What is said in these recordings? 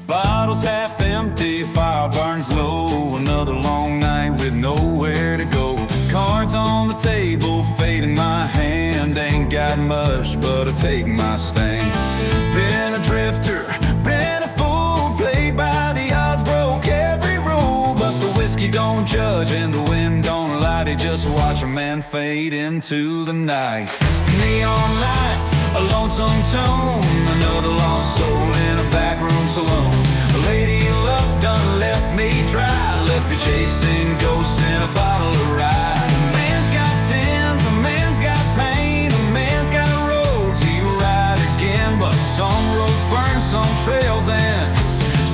Bottles half empty, fire burns low. Another long night with nowhere to go. Cards on the table, fate in my hand. Ain't got much, but I take my stand. Been a drifter, been a fool, played by the odds, broke every rule. But the whiskey don't judge and the wind don't light it. Just watch a man fade into the night. Neon lights, a lonesome tune, another lost soul in a backroom saloon. A lady luck done left me dry, left me chasing ghosts in a bottle of rye. A man's got sins, a man's got pain, a man's got roads he will ride again. But some roads burn, some trails, and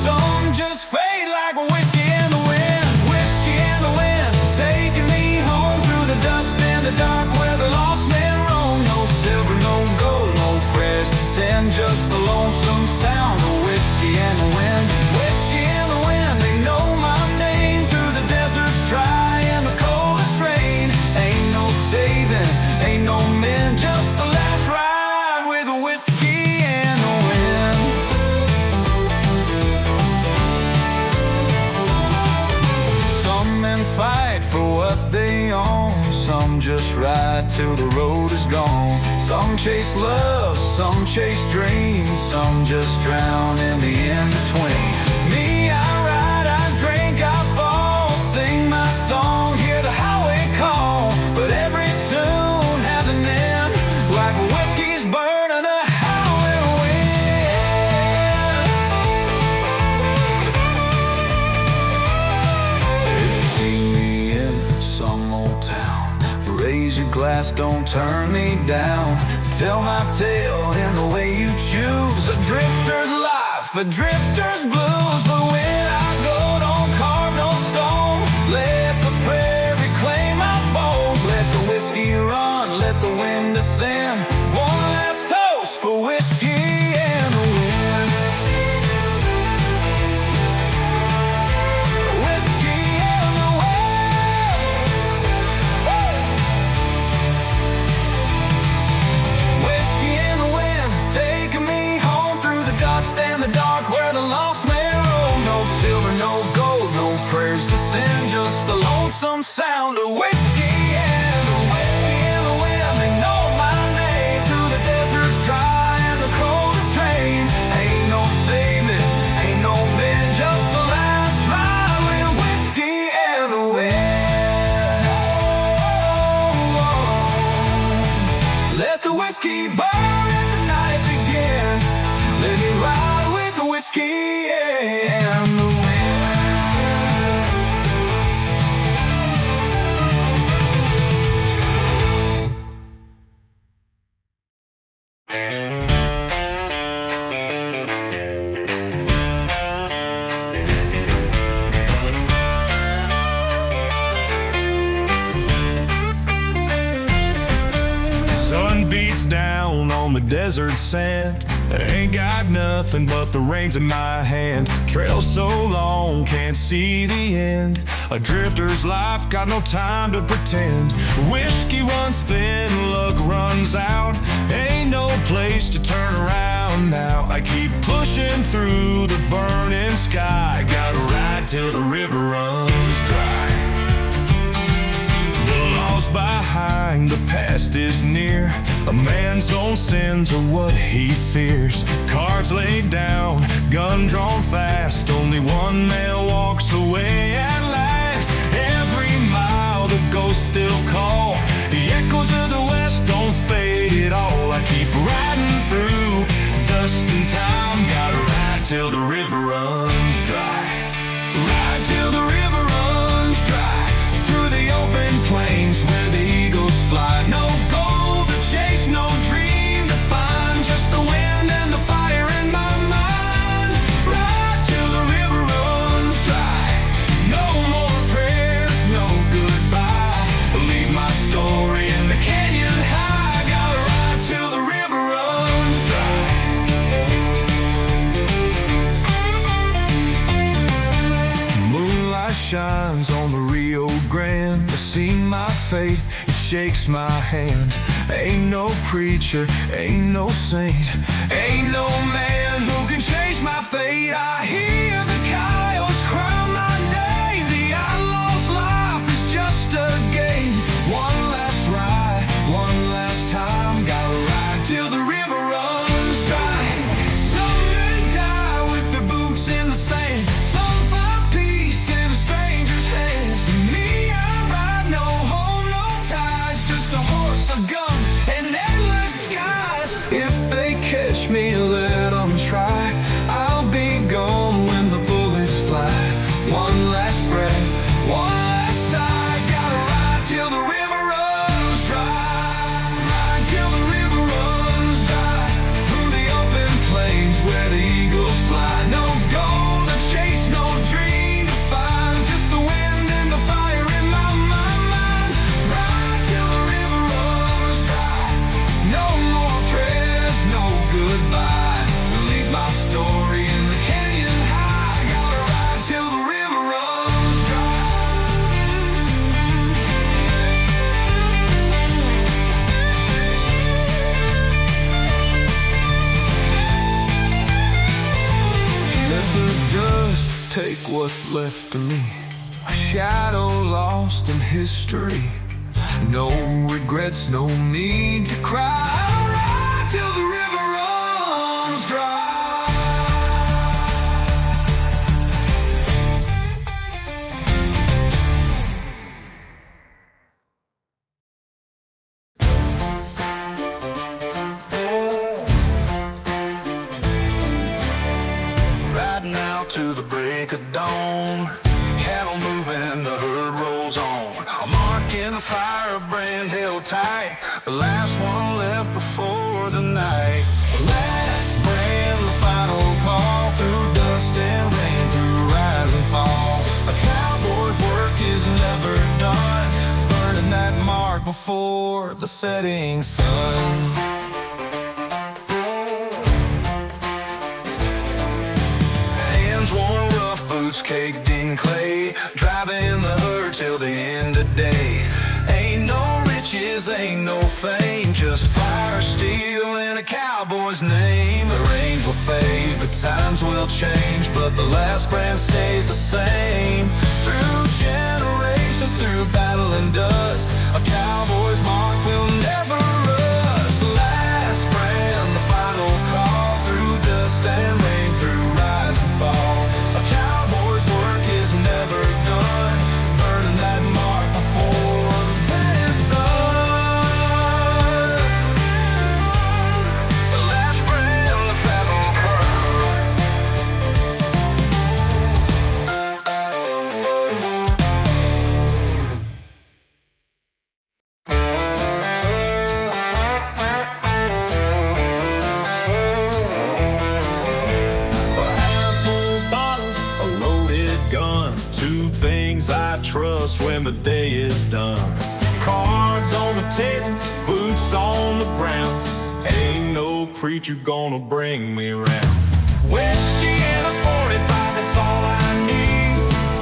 some just fade like whiskey in the wind. Whiskey in the wind, taking me home through the dust and the dark where the lost men roam. No silver, no gold, no prayers to send, just the lonesome sound of whiskey in the wind. Whiskey in the wind, they know my name through the deserts dry and the coldest rain. Ain't no saving, ain't no men, just the last ride with a whiskey in the wind. Some men fight for what they own, some just ride till the road is gone. Some chase love, some chase dreams, some just drown in the in-between. Me, I ride, I drink, I fall, sing my song, hear the highway call. But every tune has an end, like whiskey's burning a howling wind. If you see me in some old town, raise your glass, don't turn me down. Tell my tale in the way you choose. A drifter's life, a drifter's blues. But when I go, don't carve no stone. Let the prairie claim my bones. Let the whiskey run, let the wind descend. One last toast for whiskey and the wind. Whiskey and the wind. Whiskey in the wind, taking me home through the dust and the dark where the lost men roam. No silver, no gold, no prayers to send, just the lonesome sound of whiskey and the whiskey in the wind. They know my name through the deserts dry and the coldest rain. Ain't no saving, ain't no men, just the last ride with whiskey and the wind. Let the whiskey burn, let the night begin. Let me ride with the whiskey and the wind. Sun beats down on the desert sand. Ain't got nothing but the reins in my hand. Trail so long, can't see the end. A drifter's life, got no time to pretend. Whiskey runs thin, luck runs out. Ain't no place to turn around now. I keep pushing through the burning sky. Gotta ride till the river runs dry. Behind, the past is near. A man's own sins are what he fears. Cards laid down, gun drawn fast. Only one man walks away at last. Every mile the ghosts still call. The echoes of the west don't fade at all. I keep riding through dust and time. Gotta ride till the river runs dry. Ride till the river runs dry. Through the open plains where the eagles fly. No goal to chase, no dream to find, just the wind and the fire in my mind. Ride till the river runs shines on the Rio Grande. I see my fate, it shakes my hand. Ain't no preacher, ain't no saint, ain't no man who can change my fate. I hear the coyotes crown my name. The outlaw's life is just a game. One last ride, one last time. Gotta ride till the river runs dry. Some men die with their boots in the sand. Some find peace in a stranger's hand. Me, I ride no home, no ties. Just a horse, a gun, and endless skies. If they catch me, let them try. I'll be gone when the bullets fly. One last breath, one last sigh. Gotta ride till the river runs dry. Ride till the river runs dry. Through the open plains where the eagles fly. No goal to chase, no dream to find. Just the wind and the fire in my mind. Ride till the river runs dry. No more prayers, no goodbye. Leave my story in the canyon high. Gotta ride till the river runs dry. Let the dust take what's left of me. A shadow lost in history. No regrets, no need to cry. I'll ride till the river runs dry. Riding out to the break of dawn. Cattle moving, the herd rolls on. A mark in the fire, a brand held tight. The last one left before the night. Last brand, the final call. Through dust and rain, through rise and fall. A cowboy's work is never done. Burning that mark before the setting sun. Hands worn rough, boots caked in clay. Driving the herd till the end of day. Ain't no riches, ain't no fame. Just fire, steel, and a cowboy's name. The range will fade, the times will change, but the last brand stays the same. Through generations, through battle and dust, a cowboy's mark will never rust. The last brand, the final call. Through dust and rain, through rise and fall. A cowboy's work is never done. Burning that mark before the setting sun. The last brand, the final A handful bottles, a loaded gun. Two things I trust when the day is done. Cards on the table, boots on the ground. Ain't no preacher gonna bring me round. Whiskey and a 45, that's all I need.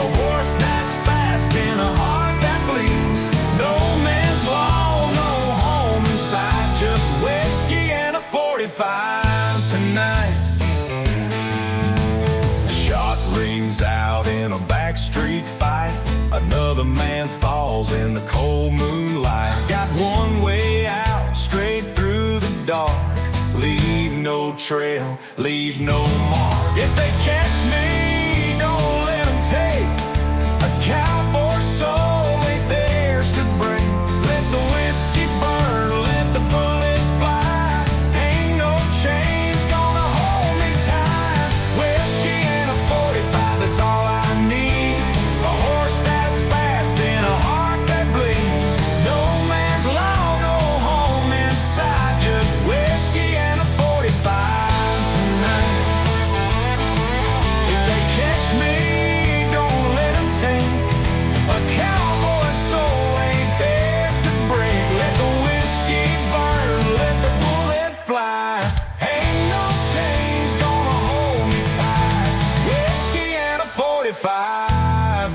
A horse that's fast and a heart that bleeds. No man's law, no home inside. Just whiskey and a 45 tonight. Shot rings out in a backstreet fight. Another man falls in the cold moonlight. Got one way out, straight through the dark. Leave no trail, leave no mark. If they catch me, don't let them take a cowboy soul ain't theirs to break. Let the whiskey burn, let the bullet fly. Ain't no chains gonna hold me tight. Whiskey and a 45, that's all I need. A horse that's fast and a heart that bleeds. No man's law, no home inside. Just whiskey and a 45 tonight.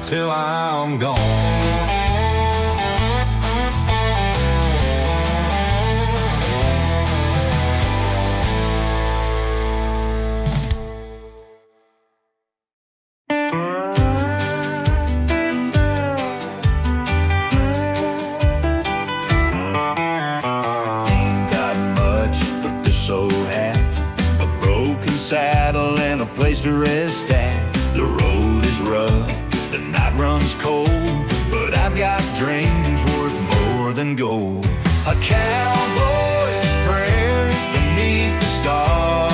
till I'm gone. Saddle and a place to rest at. The road is rough, the night runs cold, but I've got dreams worth more than gold. A cowboy's prayer beneath the stars,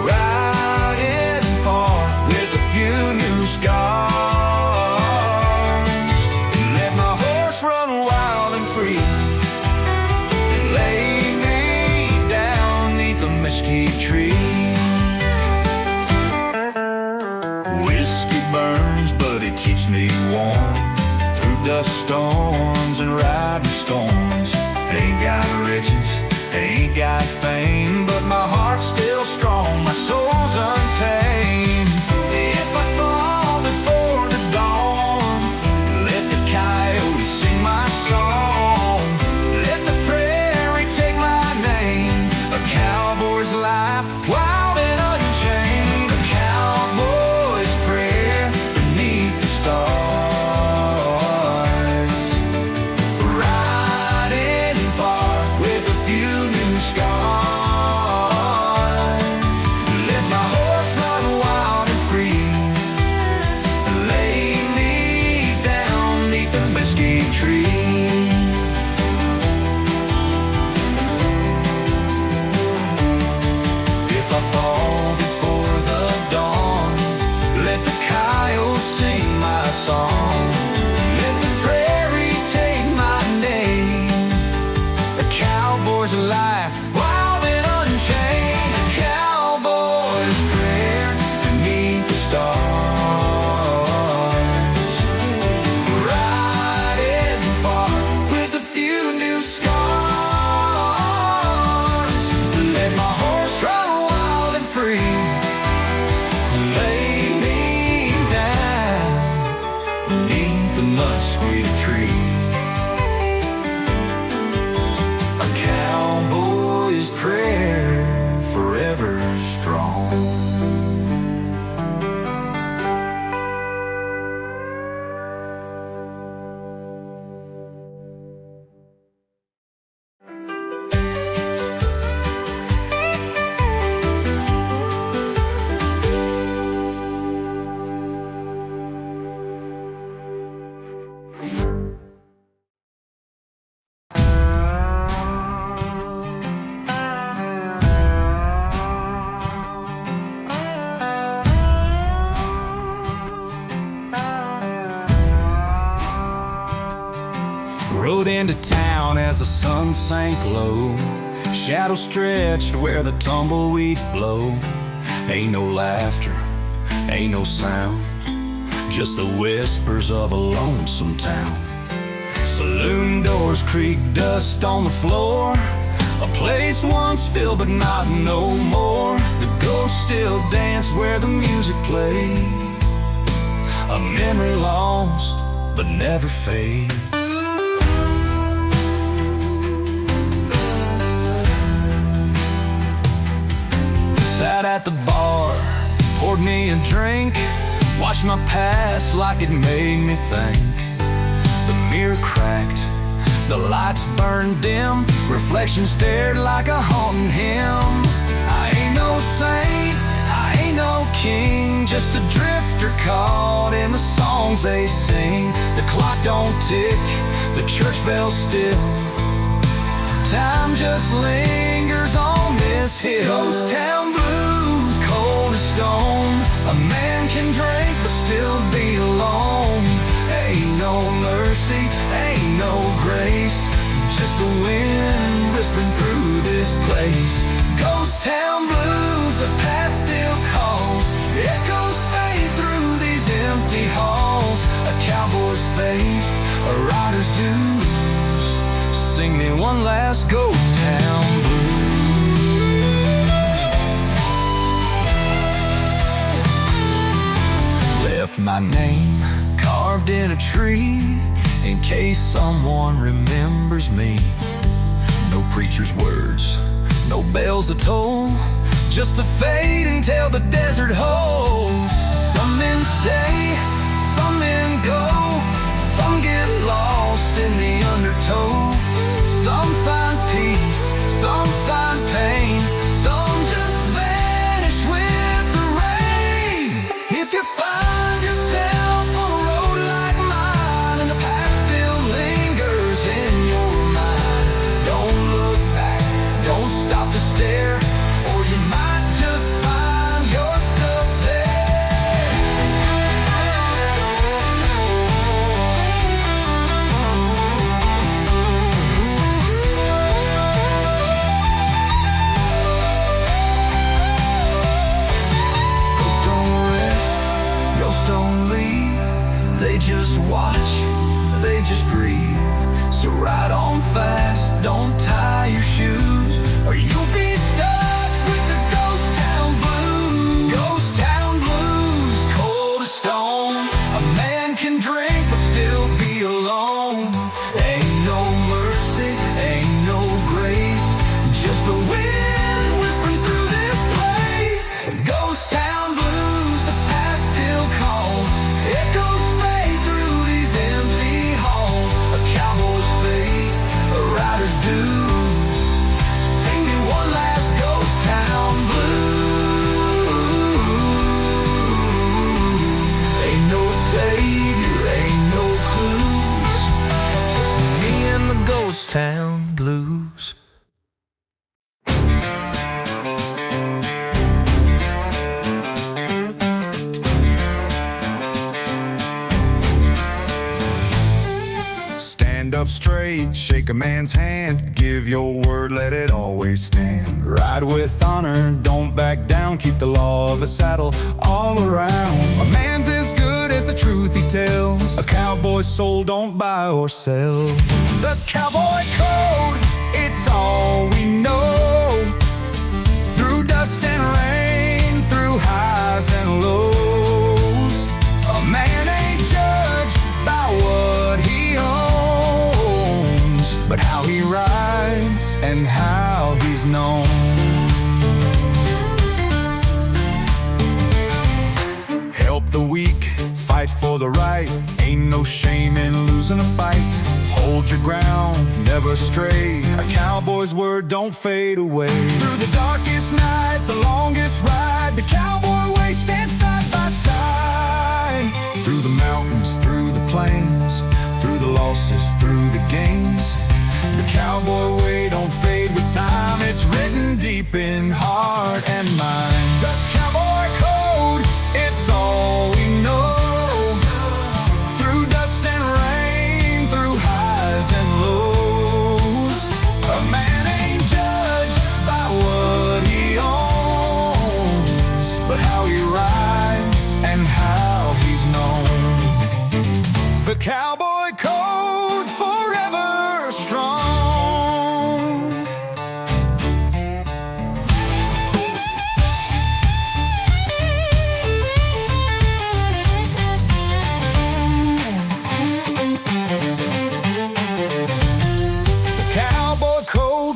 riding far with a few new scars. Let my horse run wild and free, mesquite tree. Whiskey burns, but it keeps me warm through dust storms and riding storms. Ain't got riches, ain't got fame, but my heart's still strong, my soul's untamed. If I fall before the dawn, let the coyote sing my song. Let the prairie take my name. A cowboy's life, wild and unchained. A cowboy's prayer beneath the stars, riding far with a few new scars. Let my horse run wild and free, lay me down neath a mesquite tree. If I fall before the dawn, let the coyote sing my song. Let the prairie take my name. A cowboy's life, wild and unchained. A cowboy's prayer beneath the stars, riding far with a few new scars. Let my horse run wild and free, lay me down beneath the mesquite tree. A cowboy's prayer forever strong. Rode into town as the sun sank low, shadows stretched where the tumbleweeds blow. Ain't no laughter, ain't no sound, just the whispers of a lonesome town. Saloon doors creak, dust on the floor, a place once filled but not no more. The ghosts still dance where the music played, a memory lost but never fades. Sat at the bar, poured me a drink, watched my past like it made me think. The mirror cracked, the lights burned dim, reflection stared like a haunting hymn. I ain't no saint, I ain't no king, just a drifter caught in the songs they sing. The clock don't tick, the church bell's still, time just lingers on this hill. Ghost town blues, cold as stone, a man can drink but still be alone. Ain't no mercy, ain't no grace, just the wind whispering through this place. Ghost town blues, the past still calls, echoes fade through these empty halls. A cowboy's fate, a rider's dues, sing me one last ghost town blues. left my name carved in a tree in case someone remembers me. No preacher's words, no bells to toll, just a fade until the desert holds. Some men stay, some men go, some get lost in the undertow. Some find peace, some find pain, some just vanish with the rain. If you find yourself on a road like mine and the past still lingers in your mind, don't look back, don't stop to stare, or you might just find yourself there. Ghosts don't rest, ghosts don't leave, they just watch, they just grieve. So ride on fast, don't tie your shoes, or you'll be stuck with the ghost town blues. Ghost town blues, cold as stone. A man can drink but still be alone. Ain't no mercy, ain't no grace, just the wind whispering through this place. Ghost town blues, the past still calls, echoes fade through these empty halls. A cowboy's fate, a rider's dues. Sing me one last ghost town blues. Ain't no savior, ain't no clues, just me and the ghost town blues. Stand up straight, shake a man's hand, give your word, let it always stand. Ride with honor, don't back down, keep the law of a saddle all around. A man's as good as the truth he tells, a cowboy's soul don't buy or sell. The cowboy code, it's all we know. Through dust and rain, through highs and lows, a man ain't judged by what he owns, but how he rides and how he's known. Help the weak, fight for the right, ain't no shame in losing a fight. Hold your ground, never stray, a cowboy's word don't fade away. Through the darkest night, the longest ride, the cowboy way stands side by side. Through the mountains, through the plains, through the losses, through the gains, the cowboy way don't fade with time, it's written deep in heart and mind. The cowboy code, it's all we know. Through dust and rain, through highs and lows, a man ain't judged by what he owns, but how he rides and how he's known. The cowboy code, forever strong.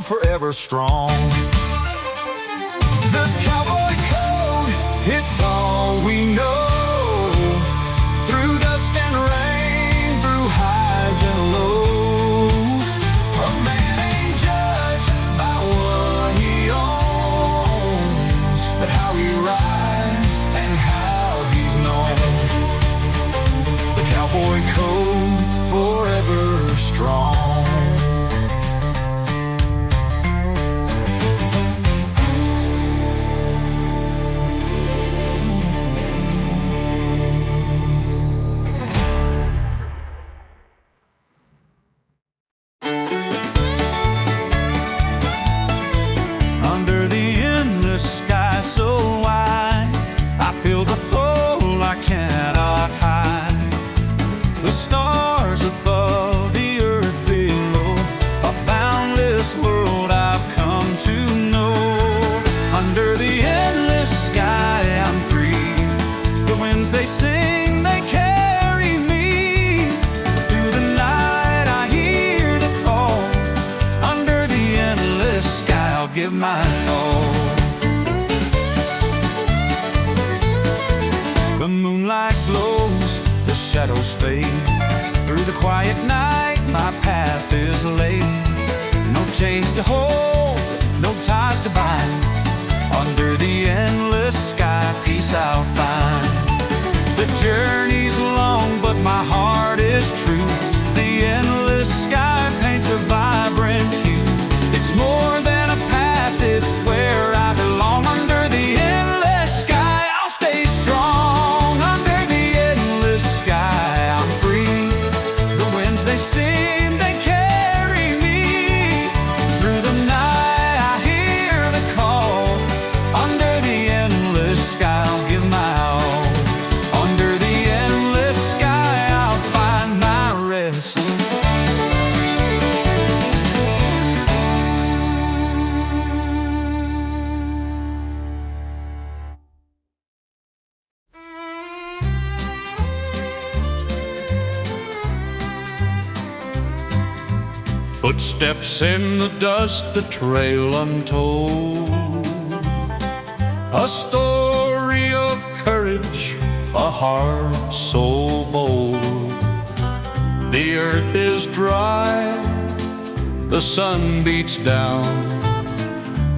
Forever strong. The cowboy code, it's all we know. Through dust and rain, through highs and lows, a man ain't judged by what he owns, but how he rides and how he's known. The cowboy code, forever strong. Under the endless sky I'm free. The winds they sing, The moonlight glows, the shadows fade. Through the quiet night, my path is laid. No chains to hold, no ties to bind. Under the endless sky, peace I'll find. The journey's long, but my heart is true. The endless sky paints a vibrant hue. It's more than a path, it's where I belong. Under the endless sky, I'll stay strong. Under the endless sky, I'm free. The winds they sing, they carry me. Through the night, I hear the call. Under the endless sky, I'll give my all. Under the endless sky, I'll find my rest. Footsteps in the dust, the trail untold. A story of courage, a heart so bold. The earth is dry, the sun beats down,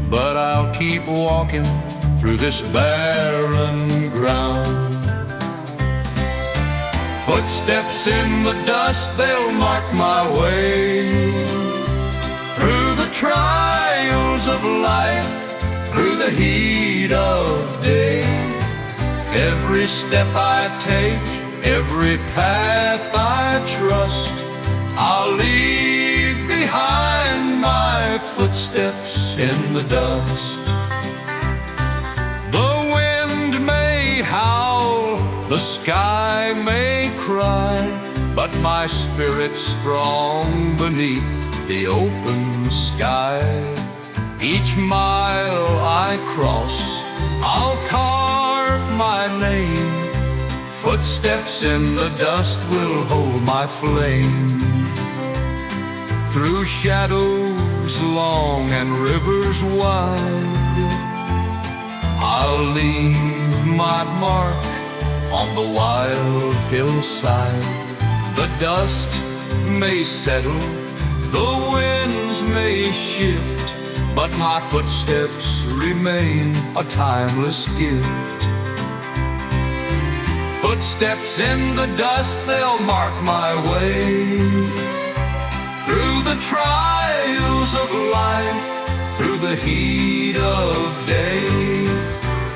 but I'll keep walking through this barren ground. Footsteps in the dust, they'll mark my way. Through the trials of life, through the heat of day. Every step I take, every path I trust, I'll leave behind my footsteps in the dust. The wind may howl, the sky may cry, but my spirit's strong beneath the open sky. Each mile I cross, I'll carve my name. Footsteps in the dust will hold my flame. Through shadows long and rivers wide, I'll leave my mark on the wild hillside. The dust may settle, the winds may shift, but my footsteps remain a timeless gift. Footsteps in the dust, they'll mark my way. Through the trials of life, through the heat of day.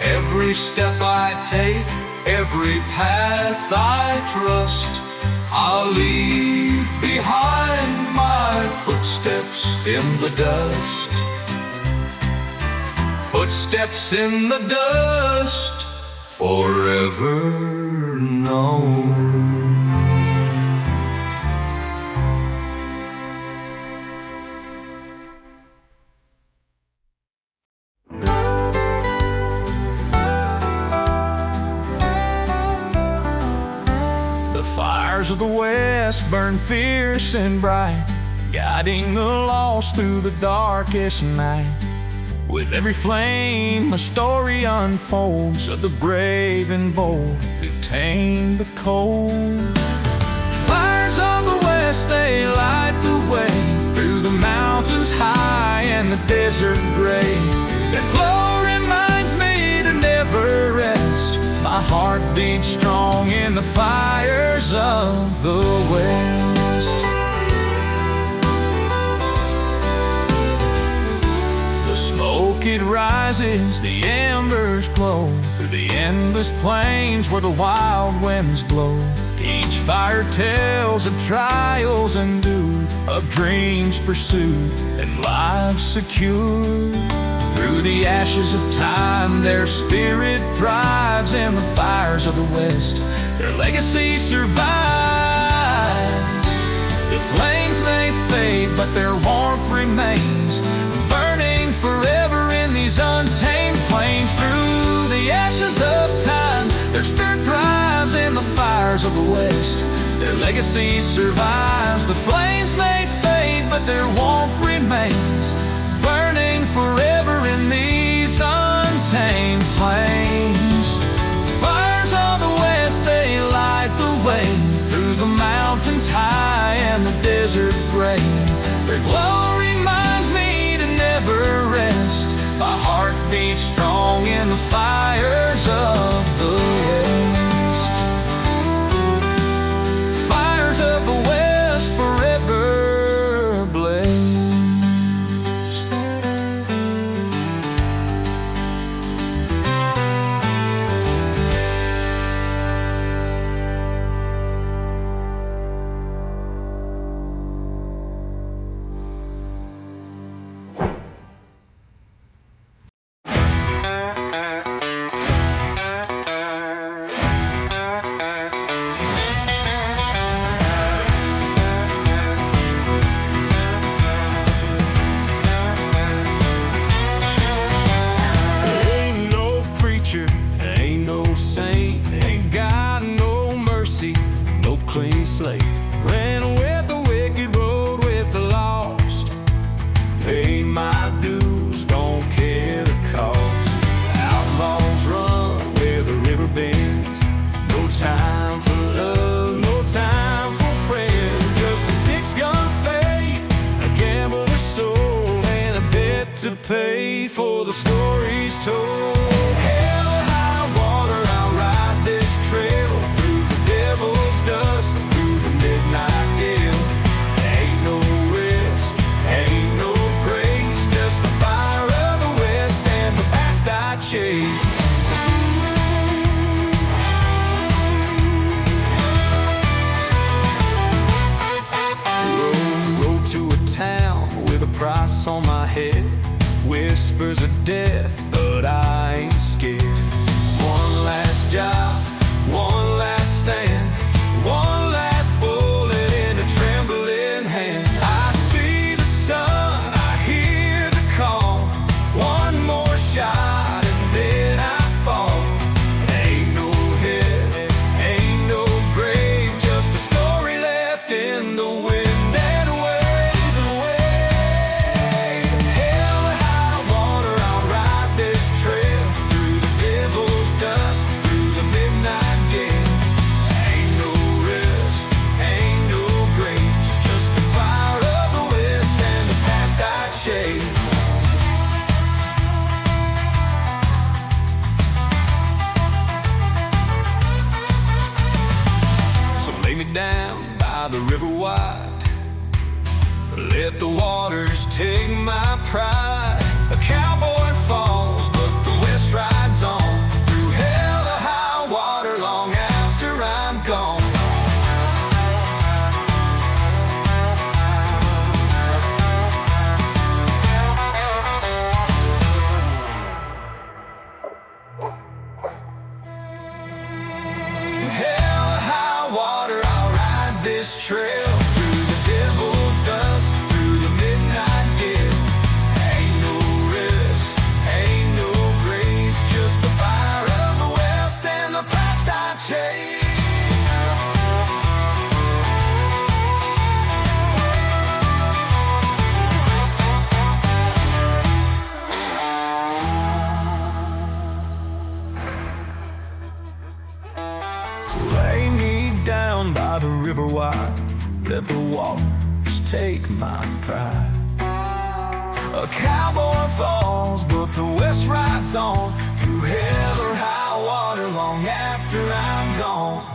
Every step I take, every path I trust, I'll leave behind my footsteps in the dust. Footsteps in the dust, forever known. The fires of the west burn fierce and bright, guiding the lost through the darkest night. With every flame, a story unfolds of the brave and bold who tamed the cold. Fires of the west, they light the way through the mountains high and the desert gray. Their glow reminds me to never rest. My heart beats strong in the fires of the west. The smoke, it rises, the embers glow through the endless plains where the wild winds blow. Each fire tells of trials endured, of dreams pursued and lives secured. Through the ashes of time, their spirit thrives in the fires of the west. Their legacy survives. The flames may fade, but their warmth remains, burning forever in these untamed plains. Through the ashes of time, their spirit thrives in the fires of the west. Their legacy survives. The flames may fade, but their warmth remains, burning forever in these untamed plains. Fires of the west. and the fires of the West. Fires of the West forever blaze. Ain't no preacher, ain't no saint, ain't got no mercy, no clean slate. Ran with the wicked, rode with the lost. Paid my dues, don't care the cost. Outlaws run where the river bends. No time for love, no time for friends. Just a six-gun fate, a gambler's soul, and a debt to pay for the stories told. Hell or high water, I'll ride this trail through the devil's dust, through the midnight gale. Ain't no rest, ain't no grace, just the fire of the West and the past I chase. Road to a town with a price on my head. Whispers of death, but I ain't scared. One last job, one last stand, one last bullet in a trembling hand. I see the sun, I hear the call. One more shot and then I fall. Ain't no head, ain't no grave, just a story left in the wind and waves away. Hell or high water, I'll ride this trail through the devil's dust, through the midnight gale. Ain't no rest, ain't no grace, just the fire of the West and the past I chase. So lay me down by the river wide. Let the waters take my pride. A cowboy falls, but the West rides on. Through hell or high water, long after I'm gone. Hell or high water, I'll ride this trail through the devil's dust, through the midnight gale. Ain't no rest, ain't no grace, just the fire of the West and the past I chase. Lay me down by the river wide. Let the waters take my pride. A cowboy falls, but the West rides on. Through hell or high water, long after I'm gone.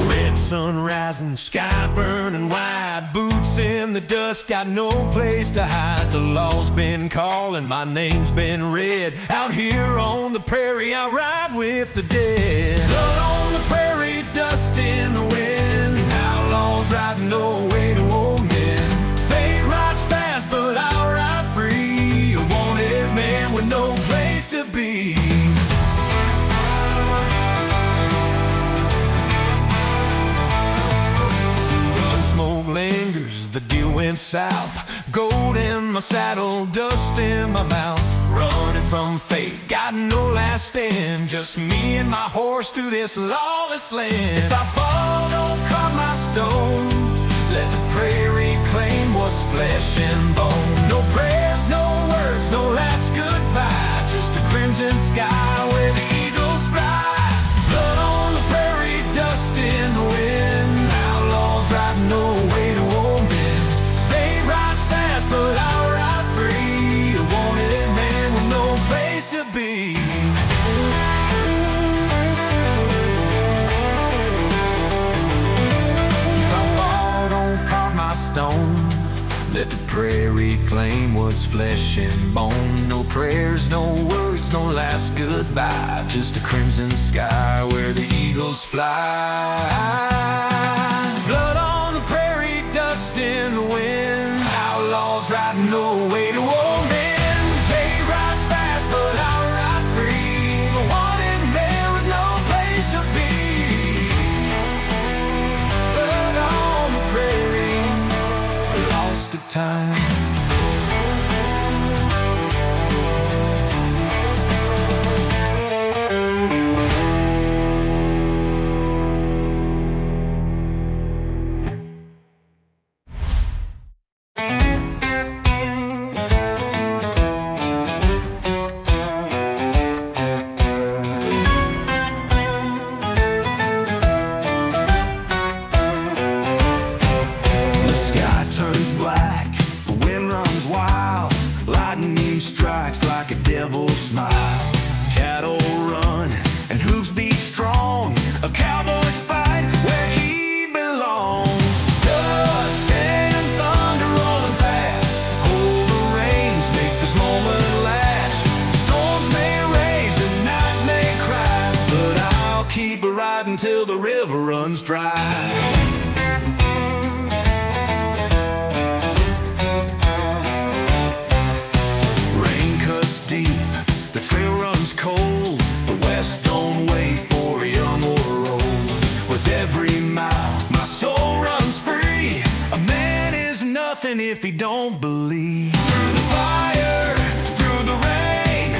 Red sun rising, sky burning wide, boots in the dust, got no place to hide. The law's been calling, my name's been read. Out here on the prairie, I ride with the dead. Blood on the prairie, dust in the wind. Outlaws riding no way to old men. Fate rides fast, but I'll ride free. A wanted man with no place to be. Smoke lingers, the deal went south. Gold in my saddle, dust in my mouth, running from fate, got no last stand. Just me and my horse through this lawless land. If I fall, don't cut my stone. Let the prairie claim what's flesh and bone. No prayers, no words, no last goodbye. Just a crimson sky where the eagles fly. Blood on the prairie, dust in the wind. Outlaws riding no way to old men. Fate rides fast, but I'll ride free. A wanted man with no place to be. Stone. Let the prairie claim what's flesh and bone. No prayers, no words, no last goodbye. Just a crimson sky where the eagles fly. Blood on the prairie, dust in the wind. Outlaws riding no way to old men. Fate rides fast, but I'll ride free. A wanted man with no place to be. Blood on the prairie, lost at time. Strikes like a devil's smile. Cattle run and hooves beat strong. A cowboy's fight where he belongs. Dust and thunder rolling fast. Hold the reins, make this moment last. Storms may rage, the night may cry, but I'll keep riding till the river runs dry. Trail runs cold, the west don't wait for young or old. With every mile, my soul runs free. A man is nothing if he don't believe. Through the fire, through the rain,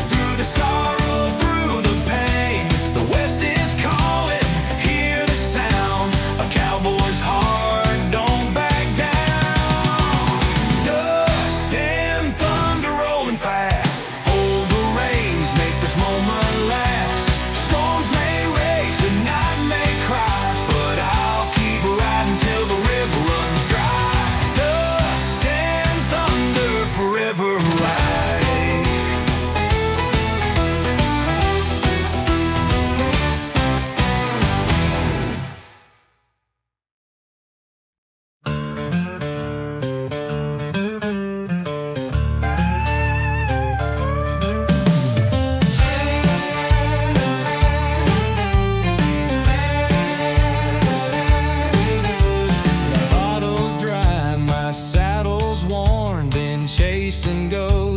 through the sorrow, through the pain, the west is calling, hear the sound. A cowboy's heart don't back down. Dust and thunder rolling fast.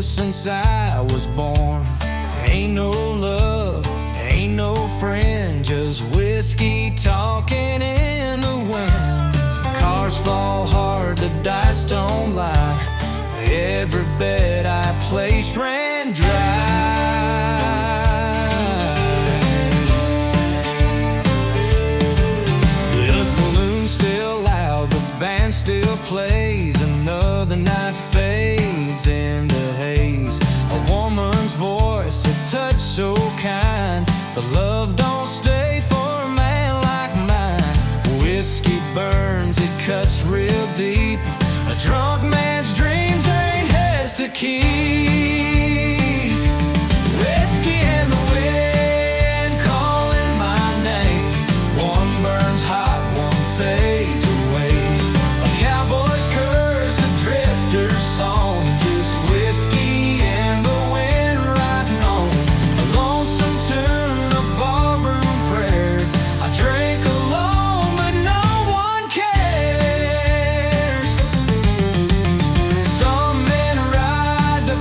Since I was born, ain't no love, ain't no friend, just whiskey talking in the wind. Cars fall hard, the dice don't lie. Every bet I placed ran dry. The saloon's still loud, the band still plays. Another night fades into haze. A woman's voice, a touch so kind, but love don't stay for a man like mine. Whiskey burns, it cuts real deep. A drunk man's dreams ain't his to keep. Whiskey and the wind calling my name. One burns hot, one fades away. A cowboy's curse, a drifter's song, just whiskey and the wind riding on. A lonesome tune, a barroom prayer. I drink alone, but no one cares. Some men ride to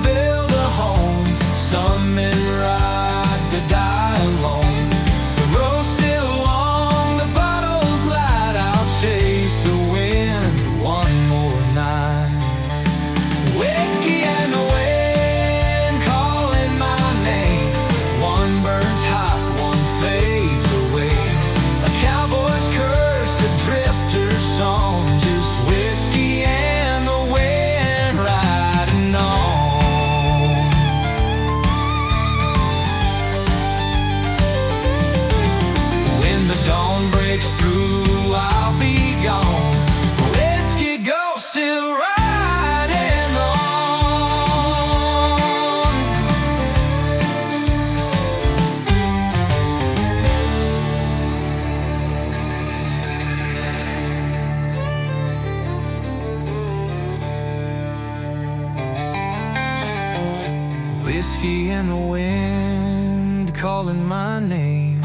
whiskey and the wind calling my name.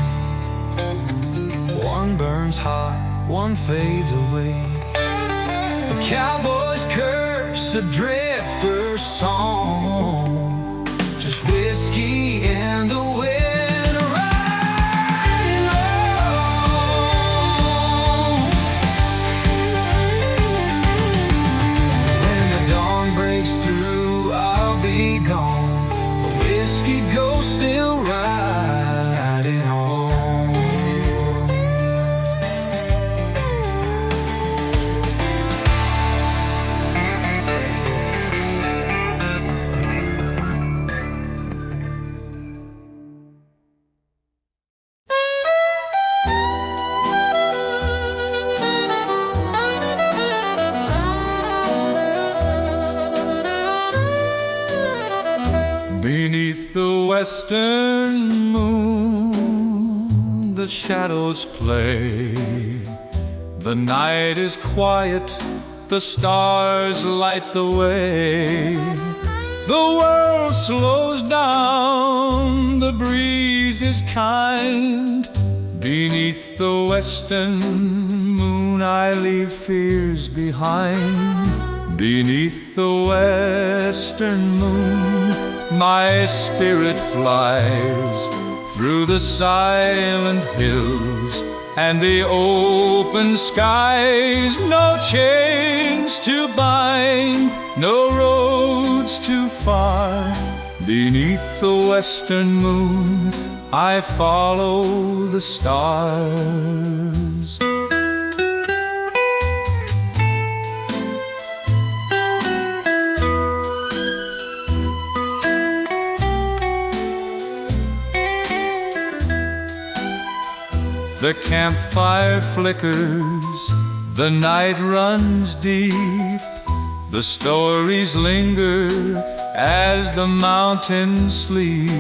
One burns hot, one fades away. A cowboy's curse, a drifter's song, just whiskey and the wind. Gone, a whiskey ghost still riding on. Beneath the western moon, the shadows play. The night is quiet, the stars light the way. The world slows down, the breeze is kind. Beneath the western moon, I leave fears behind. Beneath the western moon, my spirit flies through the silent hills and the open skies. No chains to bind, no roads too far. Beneath the western moon, I follow the stars. The campfire flickers, the night runs deep. The stories linger as the mountains sleep.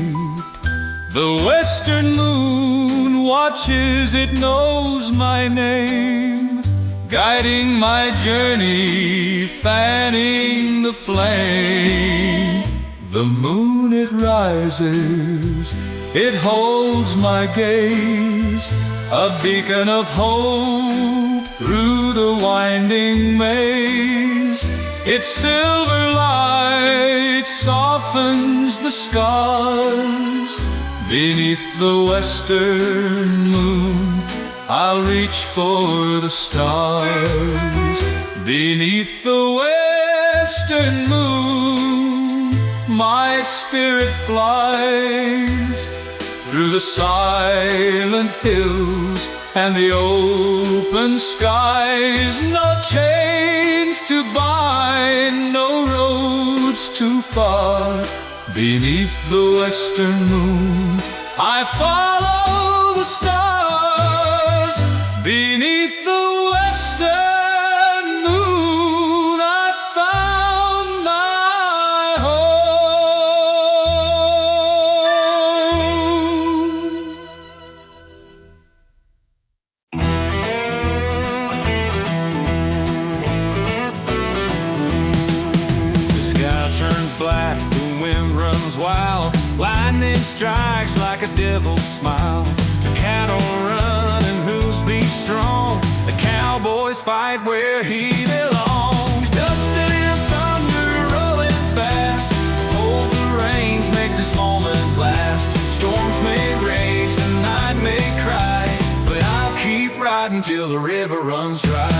The western moon watches, it knows my name, guiding my journey, fanning the flame. The moon, it rises, it holds my gaze, a beacon of hope through the winding maze. Its silver light softens the scars. Beneath the western moon, I'll reach for the stars. Beneath the western moon, my spirit flies through the silent hills and the open skies. No chains to bind, no roads too far. Beneath the western moon, I follow the stars. Beneath the western moon, I found my home. The sky turns black, the wind runs wild. Lightning strikes like a devil's smile. The cattle run and hooves beat strong. The cowboys fight where he belongs. Dust and thunder rolling fast. Hold the reins, make this moment last. Storms may rage, the night may cry, but I'll keep riding till the river runs dry.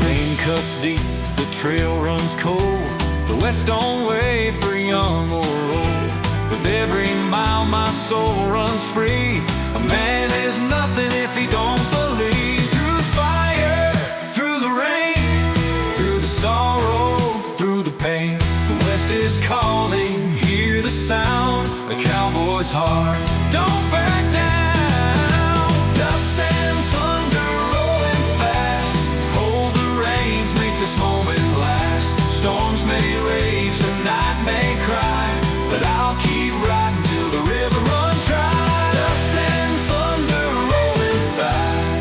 Rain cuts deep, the trail runs cold. The west don't wait for young or old. With every mile my soul runs free. A man is nothing if he don't believe. Through the fire, through the rain, through the sorrow, through the pain, the west is calling, hear the sound. A cowboy's heart, don't back down. Dust and thunder rolling fast. Hold the reins, make this moment last. Storms may rage, the night may cry, but I'll keep riding till the river runs dry. Dust and thunder rolling fast.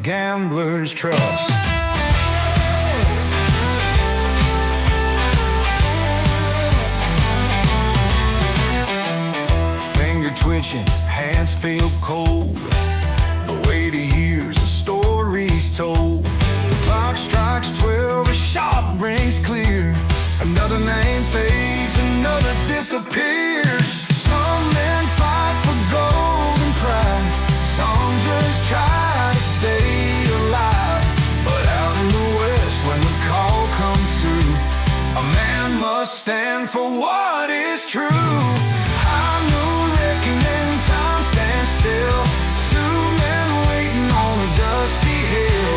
gambler's trust. Finger twitching, hands feel cold. The weight of years, the stories told. The clock strikes 12, a shot rings clear. Another name fades, another disappears. Some men fight for gold and pride. Some just try to stay alive. But out in the west, when the call comes through, a man must stand for what is true. High noon reckoning, time stands still. Two men waiting on a dusty hill.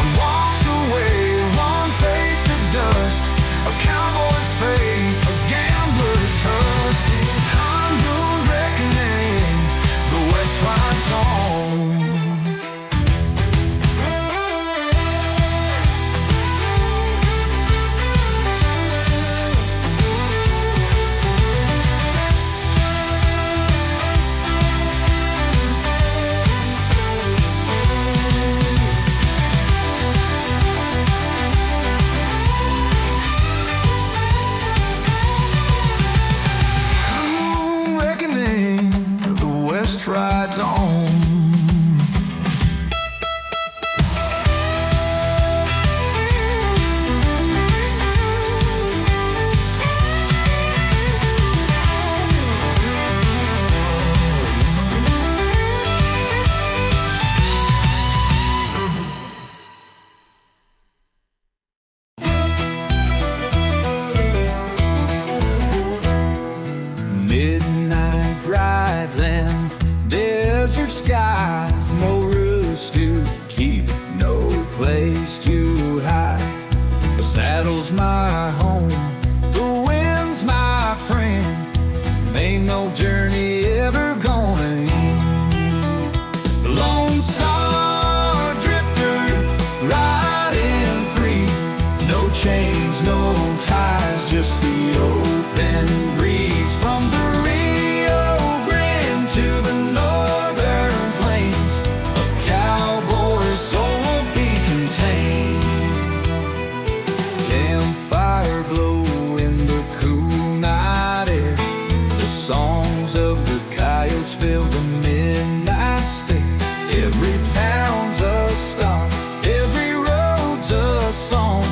One walks away, one fades to dust. A cowboy's fate, a gambler's trust. High noon reckoning, the west rides on. Rides on. Midnight rides and desert skies, no roots to keep, no place to hide. The saddle's my home, the wind's my friend. Ain't no journey ever gonna end. The Lone Star Drifter, riding free. No chains, no ties, just the open breeze. From the Rio Grande to the northern plains, a cowboy's soul will be contained. Campfire glow in the cool night air. The songs of the coyotes fill the midnight stare. Every town's a stop, every road's a song.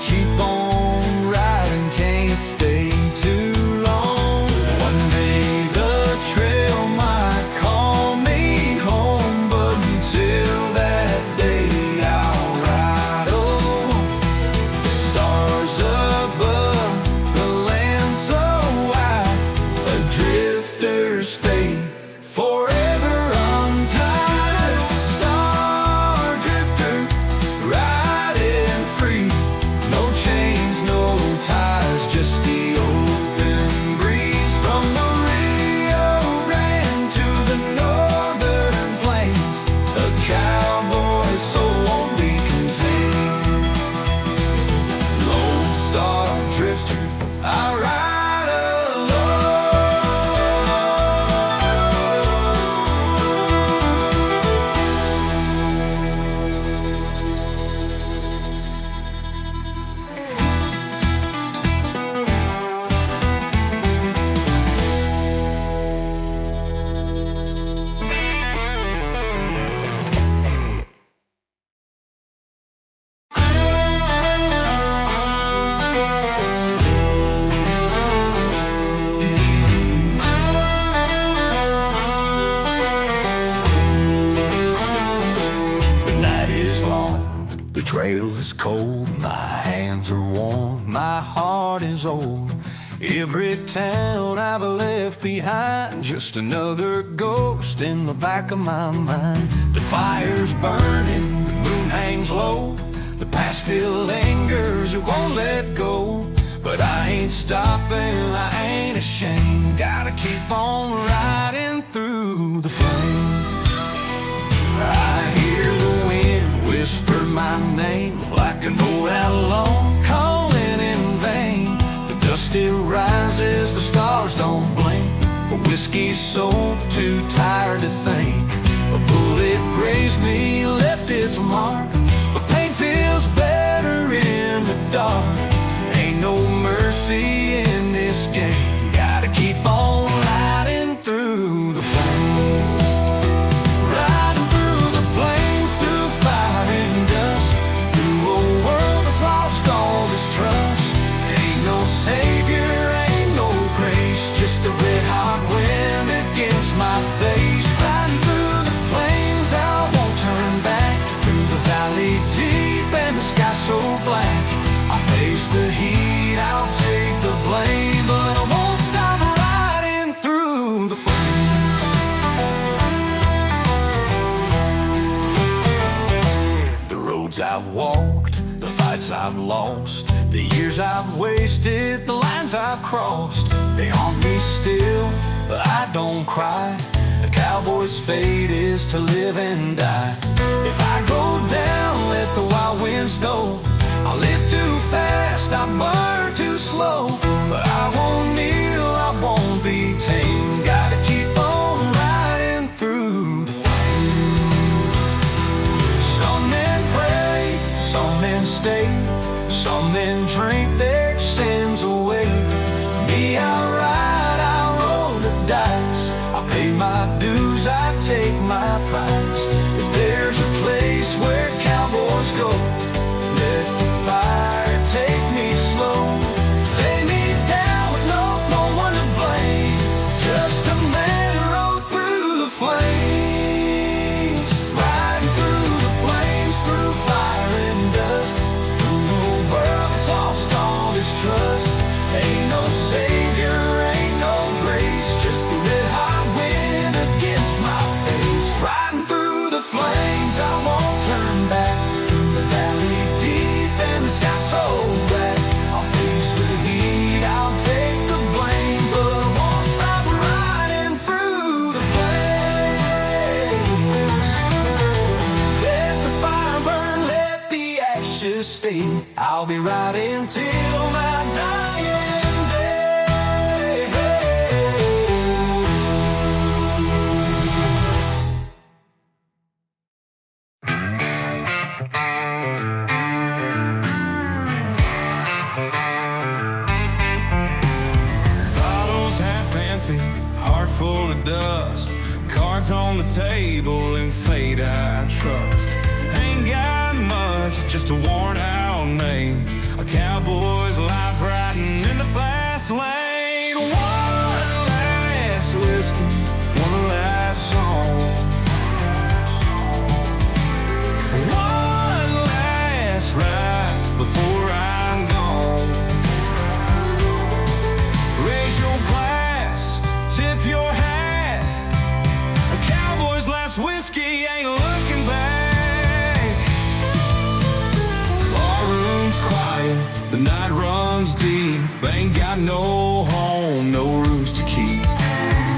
Keep on riding, can't stay too long. One day the trail might call me home, but until that day I'll ride alone. The stars above, the land so wide, a drifter's fate, forever untied. Star drifter, riding free. No chains, no ties, just the open breeze. From the Rio Grande to the northern plains, a cowboy's soul won't be contained. Lone Star Drifter, I ride alone. The night is long, the trail is cold. My hands are warm, my heart is old. Every town I've left behind, just another ghost in the back of my mind. The fire's burning, the moon hangs low. The past still lingers, it won't let go. But I ain't stopping, I ain't ashamed. Gotta keep on riding through the flames. I hear the wind whisper my name, like an old outlaw calling in vain. The dust it rises, the stars don't blink. But whiskey's so too tired to think. A bullet grazed me, left its mark, but pain feels better in the dark. Ain't no mercy in this game, gotta keep on riding through the flames. Riding through the flames, through fire and dust, through a world that's lost all its trust. Ain't no savior, ain't no grace, just a red hot wind against my face. Riding through the flames, I won't turn back, through the valley deep and the sky so black. I face the heat, I'll take the blame, but I won't stop riding through the flames. The roads I've walked, the fights I've lost, the years I've wasted, the lines I've crossed, they haunt me still, but I don't cry. A cowboy's fate is to live and die. If I go down, let the wild winds know. I live too fast, I burn too slow, but I won't kneel, I won't be tamed. Gotta keep on riding through the flames. Some men pray, some men stay, some men drink their sins away. Me, I ride, I roll the dice, I pay my dues, I take my price. If there's a place where cowboys go, let the fire take me slow. Lay me down with no one to blame, just a man who rode through the flames. Riding through the flames, through fire and dust, through a world that's lost all its trust. Ain't no savior, ain't no grace, just the red hot wind against my face. Riding through the flames, I won't turn back, through the valley deep and the sky so black. I'll face the heat, I'll take the blame, but I won't stop riding through the flames. Let the fire burn, let the ashes stay. I'll be riding till my dying day. Bottles half empty, heart full of dust, cards on the table and fate I trust. Ain't got much, just a worn out name, a cowboy's life riding in the fast lane. One last whiskey, one last song, one last ride before I'm gone. Raise your glass, tip your hat, a cowboy's last whiskey ain't looking back. Barroom's quiet, the night runs deep, ain't got no home, no roots to keep.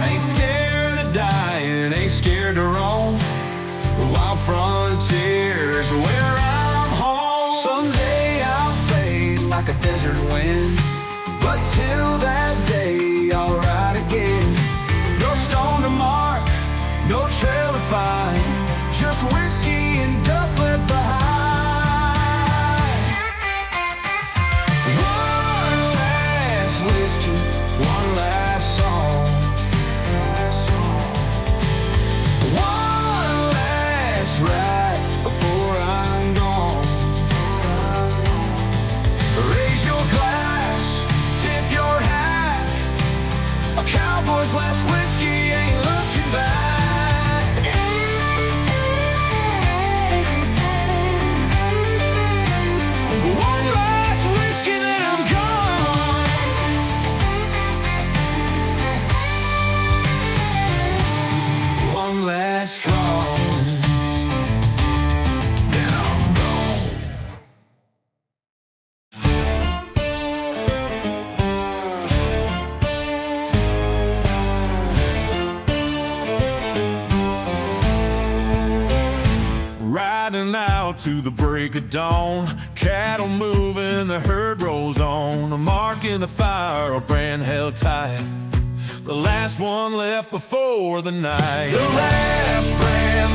Ain't scared of dying, ain't scared to roam, the wild frontiers where I'm home. Someday I'll fade like a desert wind, but till that day I'll ride again. No stone to mark, no trail to find, just whiskey and dust left behind. One last whiskey, one last song, one last ride before I'm gone. Raise your glass, tip your hat, a cowboy's last whiskey ain't looking back. One last whiskey, then I'm gone. One last strong, then I'm gone. Riding out to the break of dawn, cattle moving, the herd rolls on. A mark in the fire, a brand held tight, the last one left before the night. The last brand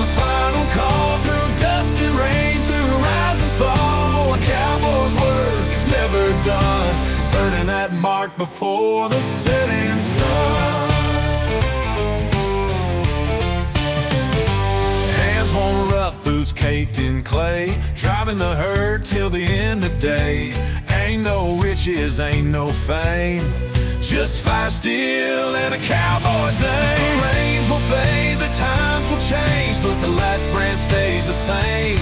call, through dust and rain, through rise and fall. A cowboy's work is never done, burning that mark before the setting sun. Hands worn rough, boots caked in clay, driving the herd till the end of day. Ain't no riches, ain't no fame, just fire steel and a cowboy's name. The rains will fade, the times will change, but the last brand stays the same.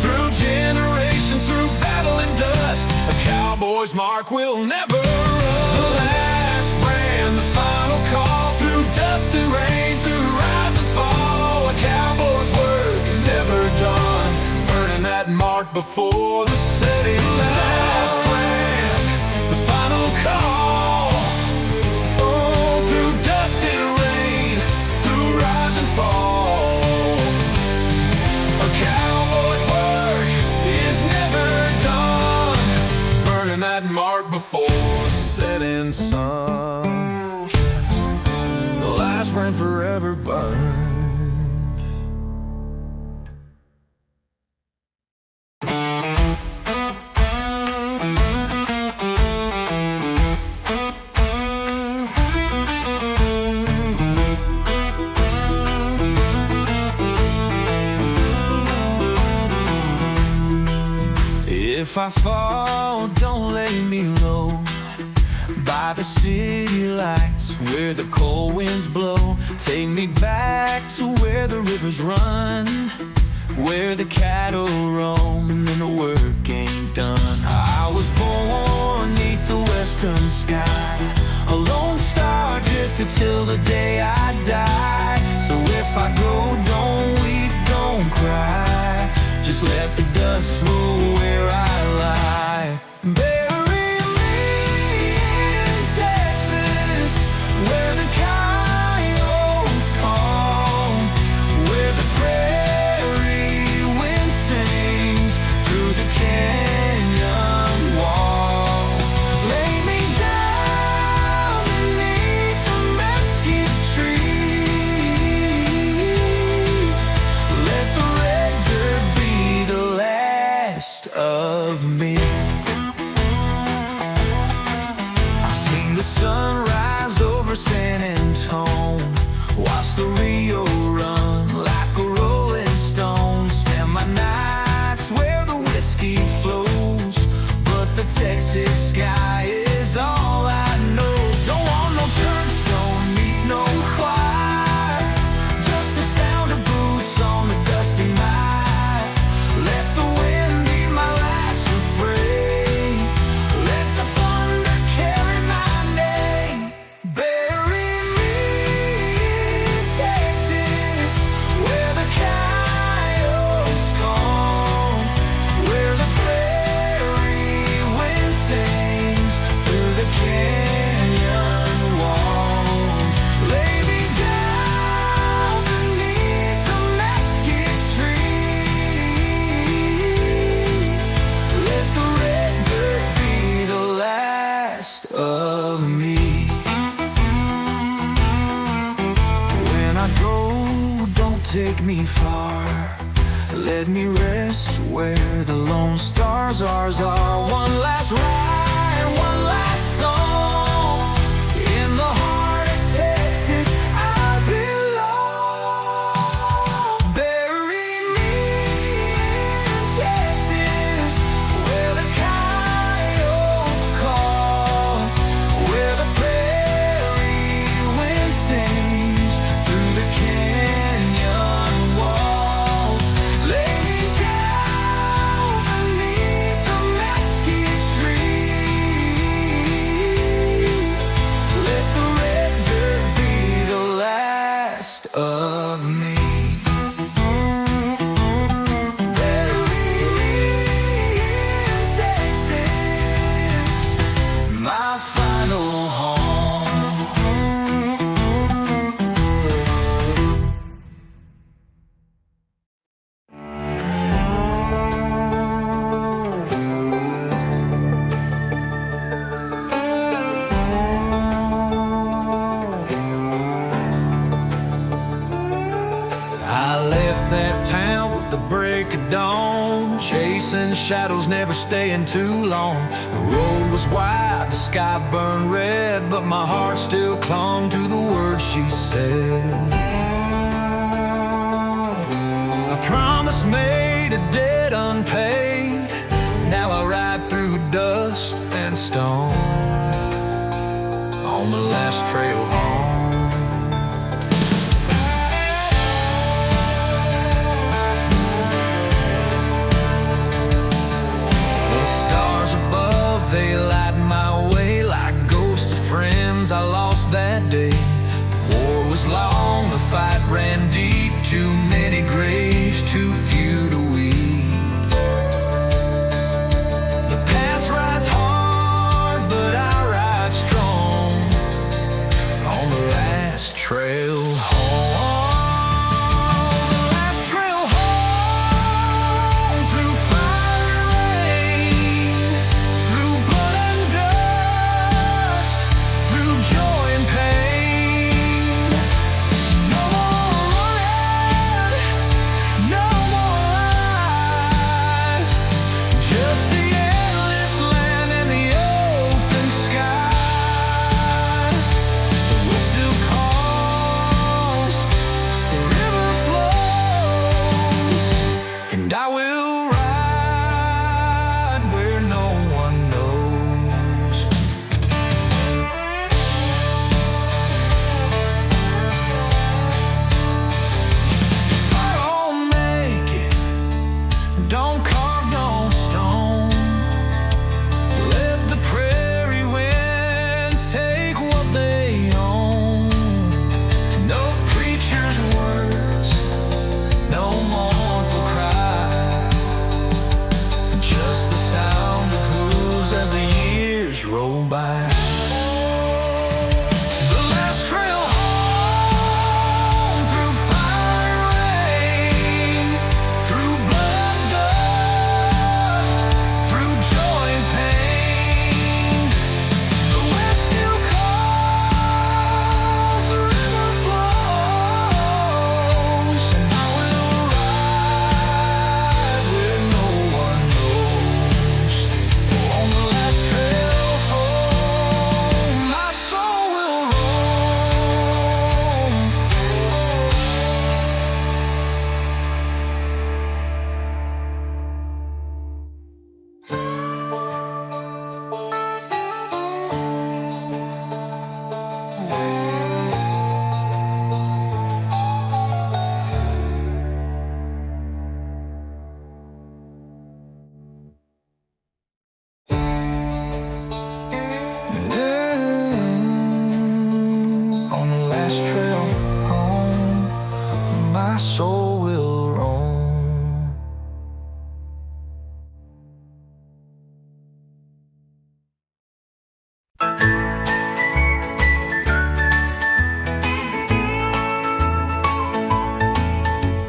Through generations, through battle and dust, a cowboy's mark will never rust. The last brand, the final call, through dust and rain, through rise and fall. A cowboy's work is never done, burning that mark before the setting sun. The last brand, the final call, oh, through dust and rain, through rise and fall. A cowboy's work is never done, burning that mark before the setting sun. The last brand forever burned. If I fall, don't lay me low by the city lights where the cold winds blow. Take me back to where the rivers run, where the cattle roam and then the work ain't done. I was born neath the western sky, a lone star drifter till the day I die. So if I go, don't weep, don't cry, just let the dust roll where I lie. Bury me in Texas, where the coyotes call, where the prairie wind sings through the canyon walls. Lay me down beneath the mesquite tree, let the red dirt be the last of me. I've seen the sunrise over San Antone, watch the Rio run like a rolling stone. Spend my nights where the whiskey flows, but the Texas sky is all I know. Don't want no church, don't need no choir, just the sound of boots on the dusty mile. Let the wind be my last refrain, let the thunder carry my name. Bury me in Texas, where the coyotes call, where the prairie wind sings through the canyon walls. Lay me down beneath the mesquite tree, let the red dirt be the last of me. When I go, don't take me far, let me rest where the lone stars ours are. One last ride, one last song, in the heart of Texas I belong. Bury me in Texas, where the coyotes call, where the prairie wind sings through the canyon walls. Lay me down beneath the mesquite tree, let the red dirt be the last of me. Bury me in Texas, my final home. I left that town chasing shadows, never staying too long. The road was wide, the sky burned red, but my heart still clung to the words she said. A promise made, a debt unpaid. Now I ride through dust and stone on the last trail home. They light my way like ghosts of friends I lost that day. The war was long, the fight ran deep. Too many graves, too few to weep. The past rides hard, but I ride strong on the last trail home. Roll by. The last trail home, through fire and rain, through blood and dust, through joy and pain. The west still calls, the river flows, and I will ride where no one knows. On the last trail, my soul will roam.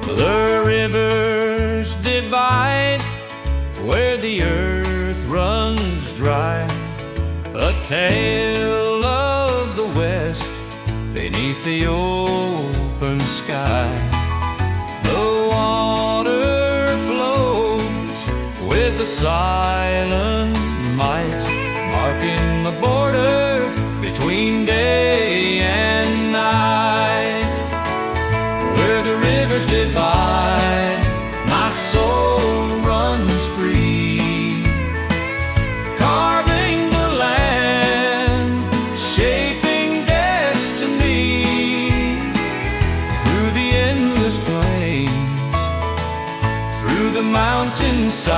The rivers divide where the earth runs dry. A tale of the west beneath the open sky. The water flows with a silent might, marking the border between day and night. Where the rivers divide, my soul runs free, carving the land, shaping destiny. Through the endless plains, through the mountainside,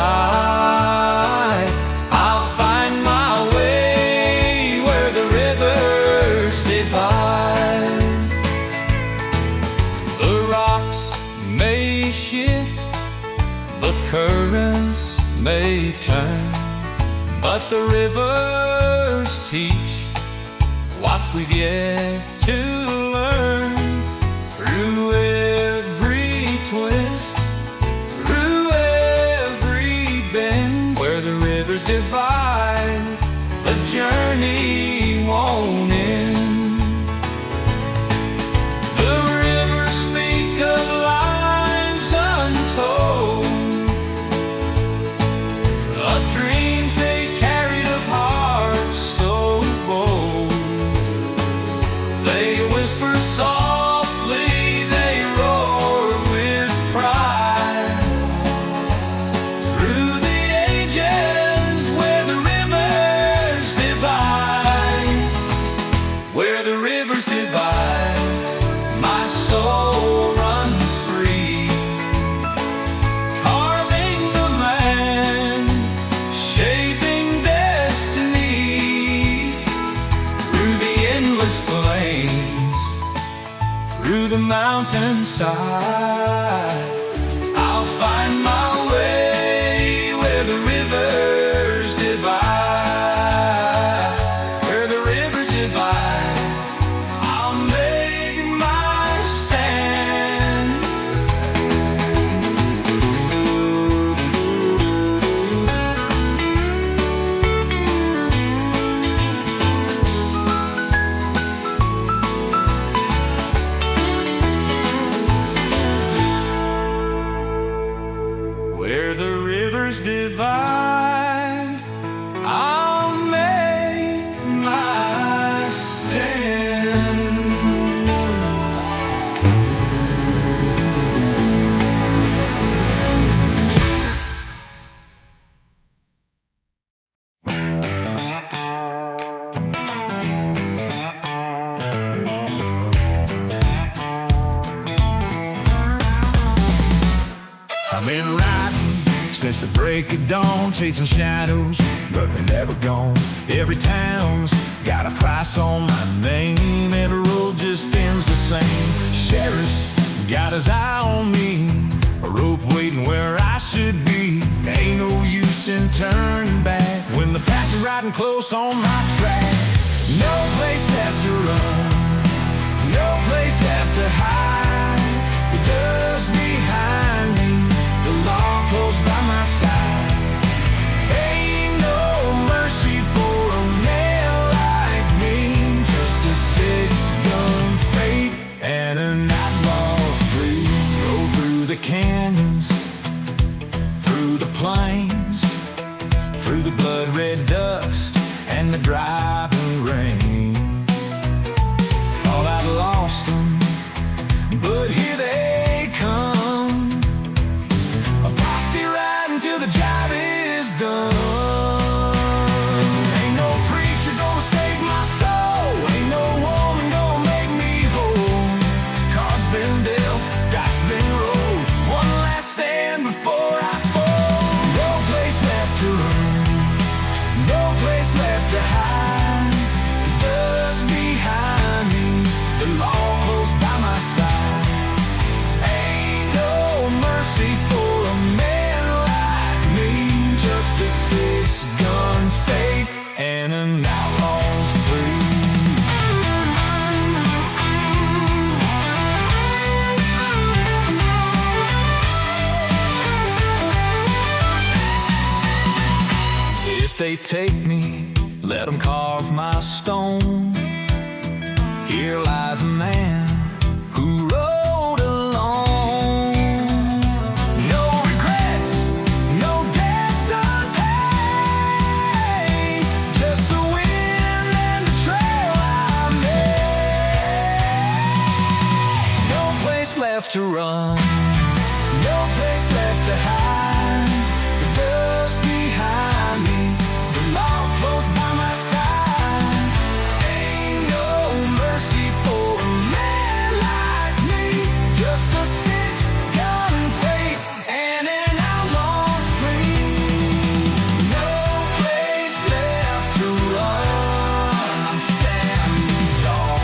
I'll find my way where the rivers divide. The rocks may shift, the currents may turn, but the rivers teach what we've yet to learn. Through every twist, through every bend, where the rivers divide, the journey won't end. The rivers speak of lives untold, through the mountainside. I'll find my way where the rivers divide. Where the rivers divide, I'll make my stand. Where the rivers divide, I'll make my stand. I've been riding since the break of dawn, chasing shadows, but they're never gone. Every town's got a price on my name. Every road just ends the same. Sheriff's got his eye on me, a rope waiting where I should be. Ain't no use in turning back when the past is riding close on my track. No place left to run, no place left to hide. The dust behind me, the law close by my side. Ain't no mercy for a man like me. Just a six-gun fate and an outlaw's plea. Roll through the canyons, through the plains, through the blood-red dust and the driving rain. Thought I'd lost them, but here they come. A posse riding till the job is done. Ain't no preacher gonna save my soul, ain't no woman gonna make me whole. Cards been dealt, dice been rolled, one last stand before I fall. No place left to run, no place left to hide. The dust behind me, the law close by my side. Ain't no mercy for a man like me. Just a six-gun fate and an outlaw's plea. If they take me, let them carve my stone. Here lies a man who rode alone. No regrets, no debts unpaid, just the wind and the trail I made. No place left to run, no place left to hide. The dust behind me, the law close by my side. Ain't no mercy for a man like me. Just a six-gun fate and an outlaw's plea. No place left to run, I'm standing tall.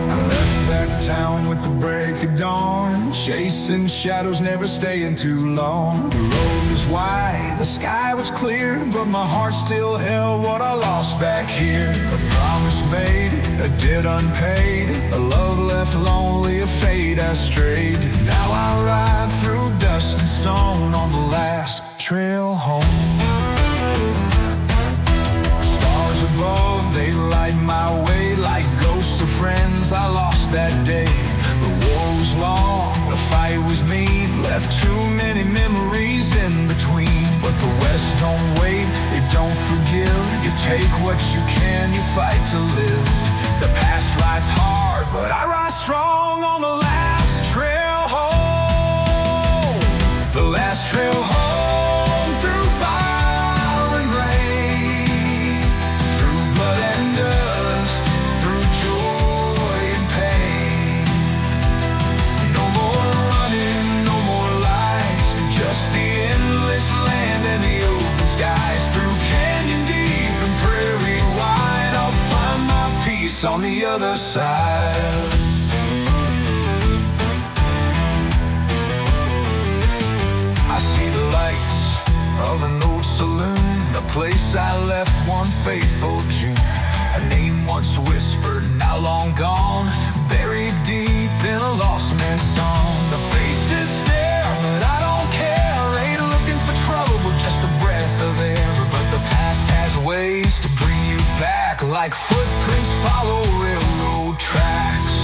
I left that town with the break of dawn, chasing shadows, never staying too long. The road was wide, the sky was clear, but my heart still held what I lost back here. A promise made, a debt unpaid, a love left lonely, a fate I strayed. Now I ride through dust and stone on the last trail home. Stars above, they light my way like ghosts of friends I lost that day. The war was long, the fight was mean, left too many memories in between. But the West don't wait, it don't forgive. You take what you can, you fight to live. The past rides hard, but I ride strong on the last trail home. The last trail home, through fire and rain, through blood and dust, through joy and pain. No more other side. I see the lights of an old saloon, the place I left one fateful June. A name once whispered, now long gone, buried deep in a lost man's song. The faces stare, but I don't care. Ain't looking for trouble, but just a breath of air. But the past has ways to bring you back, like footprints follow railroad tracks.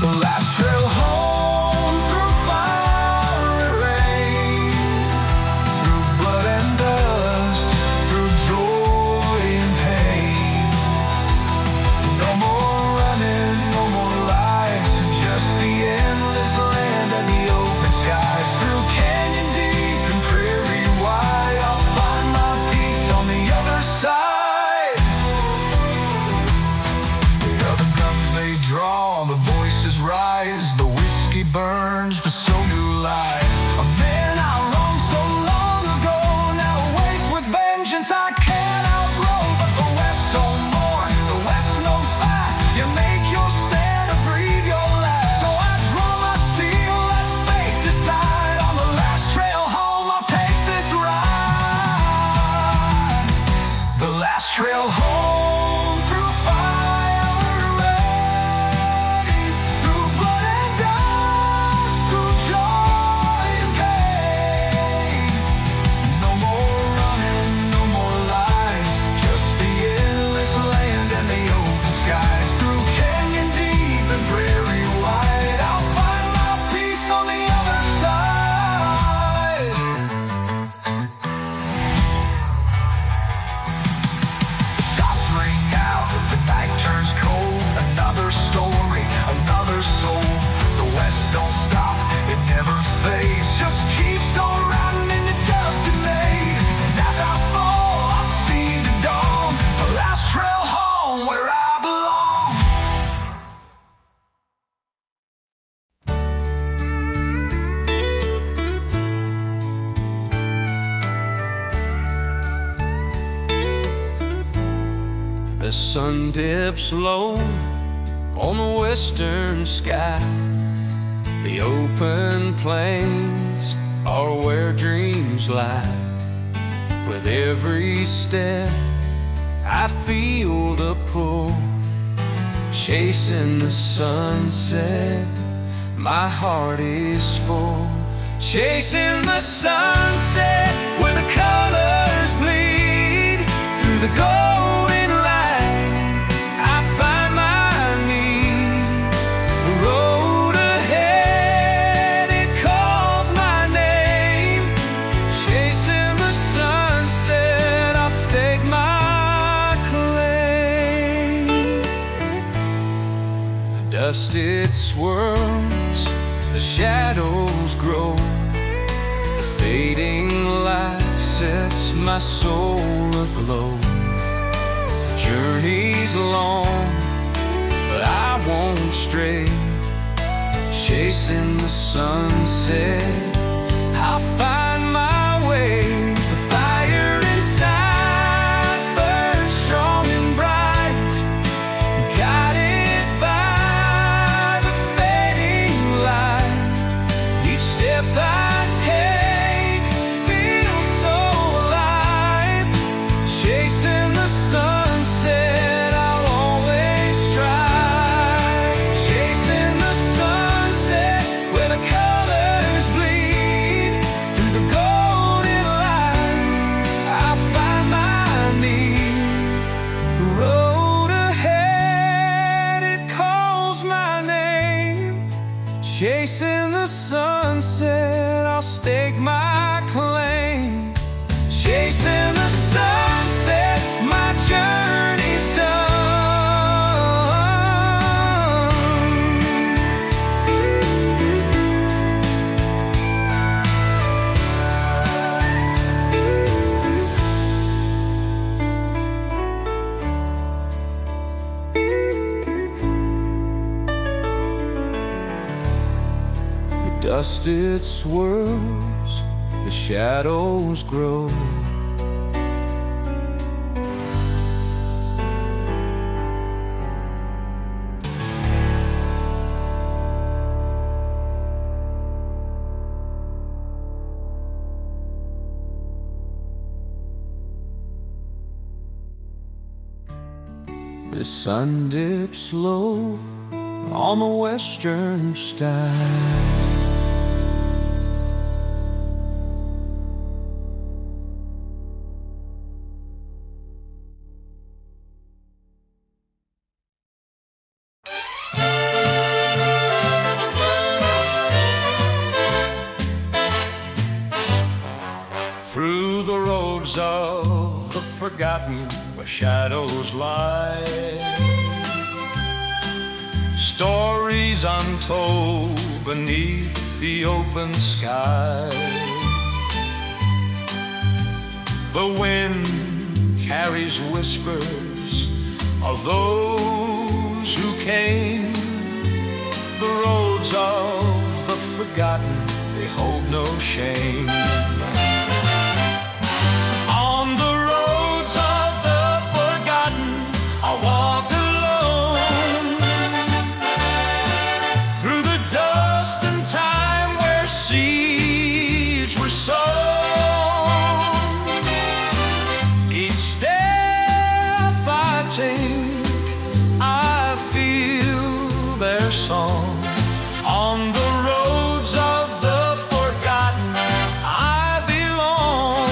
The last trail home through fire and rain, through blood and dust, through joy and pain. No more running, no more lies, just the endless land and the open skies. Through canyon deep and prairie wide, I'll find my peace on the other side. The other guns they draw, the voices rise, the whiskey burns, but so do lies. A man I wronged so long ago now waits with vengeance I can't outgrow. But the West don't mourn, the West knows fast. You make your stand or breathe your last. So I draw my steel, let fate decide. On the last trail home, I'll take this ride. The last trail home through fire and rain, through blood and dust, through joy and pain. No more running, no more lies, just the endless land and the open skies. Through canyon deep and prairie wide, I'll find my peace on the other side. Shots ring out, the night turns cold. Another story, another soul. The West don't stop, it never fades, just keeps on riding in the dust it made. And as I fall, I see the dawn, the last trail home where I belong. The sun dips low on the western sky. The open plains are where dreams lie. With every step I feel the pull, chasing the sunset, my heart is full. Chasing the sunset where the colors bleed through the golden light, I find my need. The road ahead, it calls my name. Chasing the sunset, I'll stake my claim. The dust it swirls, the shadows grow, the fading light sets my soul aglow. The journey's long, but I won't stray. Chasing the sunset, I'll find my way. The fire inside burns strong and bright, guided by the fading light. Each step I take feels so alive. Chasing the sunset, I'll always strive. Chasing the sunset where the colors bleed through the golden light, I find my need. The road ahead, it calls my name. Chasing the sunset, I'll stake my claim. Chasing the sunset, my journey's done. The dust it swirls, the shadows grow. The sun dips low on the western sky. Through the roads of the forgotten where shadows lie, stories untold beneath the open sky. The wind carries whispers of those who came. The roads of the forgotten, they hold no shame. I feel their song. On the roads of the forgotten I belong.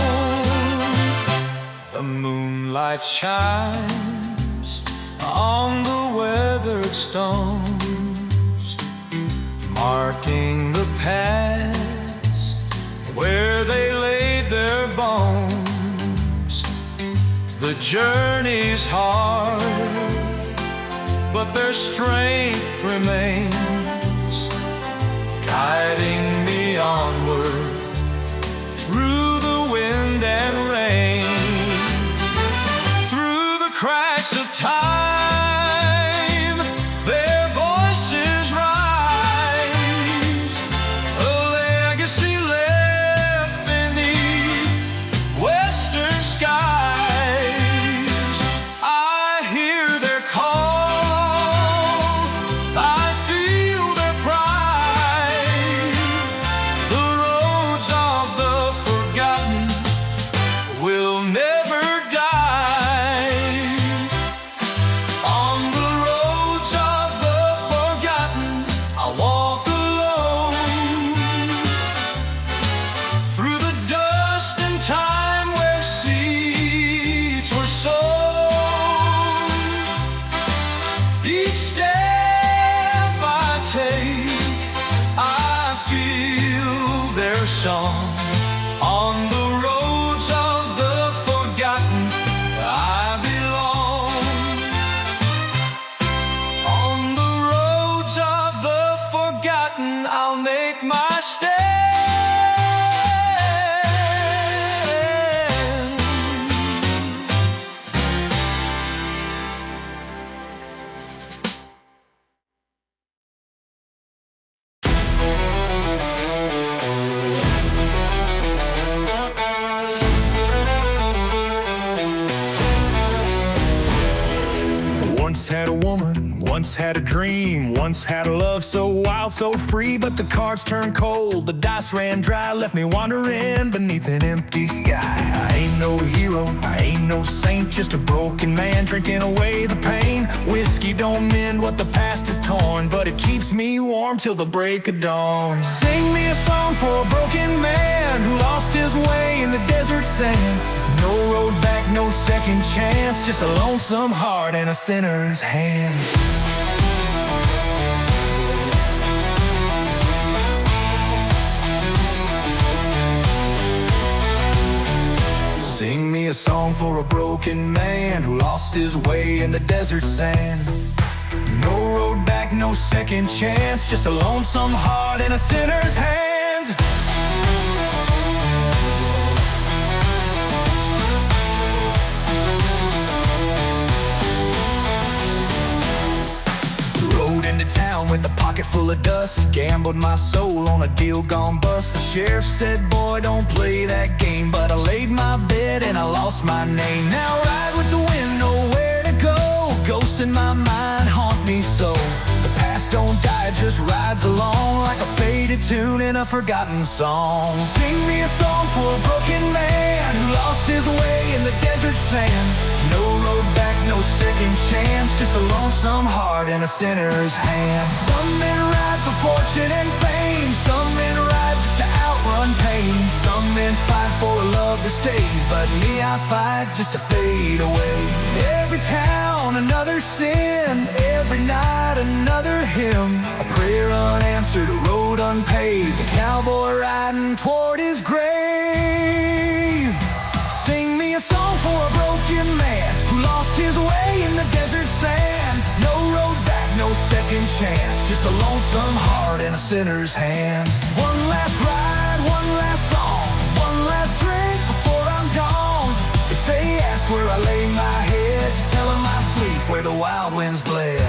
The moonlight shines on the weathered stones, marking the paths where they laid their bones. The journey's hard, but their strength remains, guiding me onward through the wind and rain. Through the cracks of time, their voices rise, a legacy left beneath western skies. Will never die. On the roads of the forgotten, I'll walk alone. Through the dust and time where seeds were sown. Each step I take, I feel their song. On the roads of the forgotten I belong. On the roads of the forgotten I'll make my stand. Once had a woman, once had a dream, once had a love so wild, so free. But the cards turned cold, the dice ran dry, left me wandering beneath an empty sky. I ain't no hero, I ain't no saint, just a broken man drinking away the pain. Whiskey don't mend what the past has torn, but it keeps me warm till the break of dawn. Sing me a song for a broken man who lost his way in the desert sand. No road back, no second chance, just a lonesome heart and a sinner's hands. Sing me a song for a broken man who lost his way in the desert sand. No road back, no second chance, just a lonesome heart and a sinner's hands. Rode into town with a pocket full of dust, gambled my soul on a deal gone bust. The sheriff said, boy, don't play that game, but I laid my bed and I lost my name. Now ride with the wind, nowhere to go, ghosts in my mind haunt me so. The past past don't die, it just rides along like a faded tune in a forgotten song. Sing me a song for a broken man who lost his way in the desert sand. No road back, no second chance, just a lonesome heart in a sinner's hand. Some men ride for fortune and fame, some men ride just to outrun pain. Some men fight for a love that stays, but me, I fight just to fade away. Every town another sin, every night another hymn, a prayer unanswered, a road unpaved, a cowboy riding toward his grave. Sing me a song for a broken man who lost his way in the desert sand. No road back, no second chance, just a lonesome heart in a sinner's hands. One last ride, one last song, one last drink before I'm gone. If they ask where I lay my head, tell them I sleep where the wild winds bled.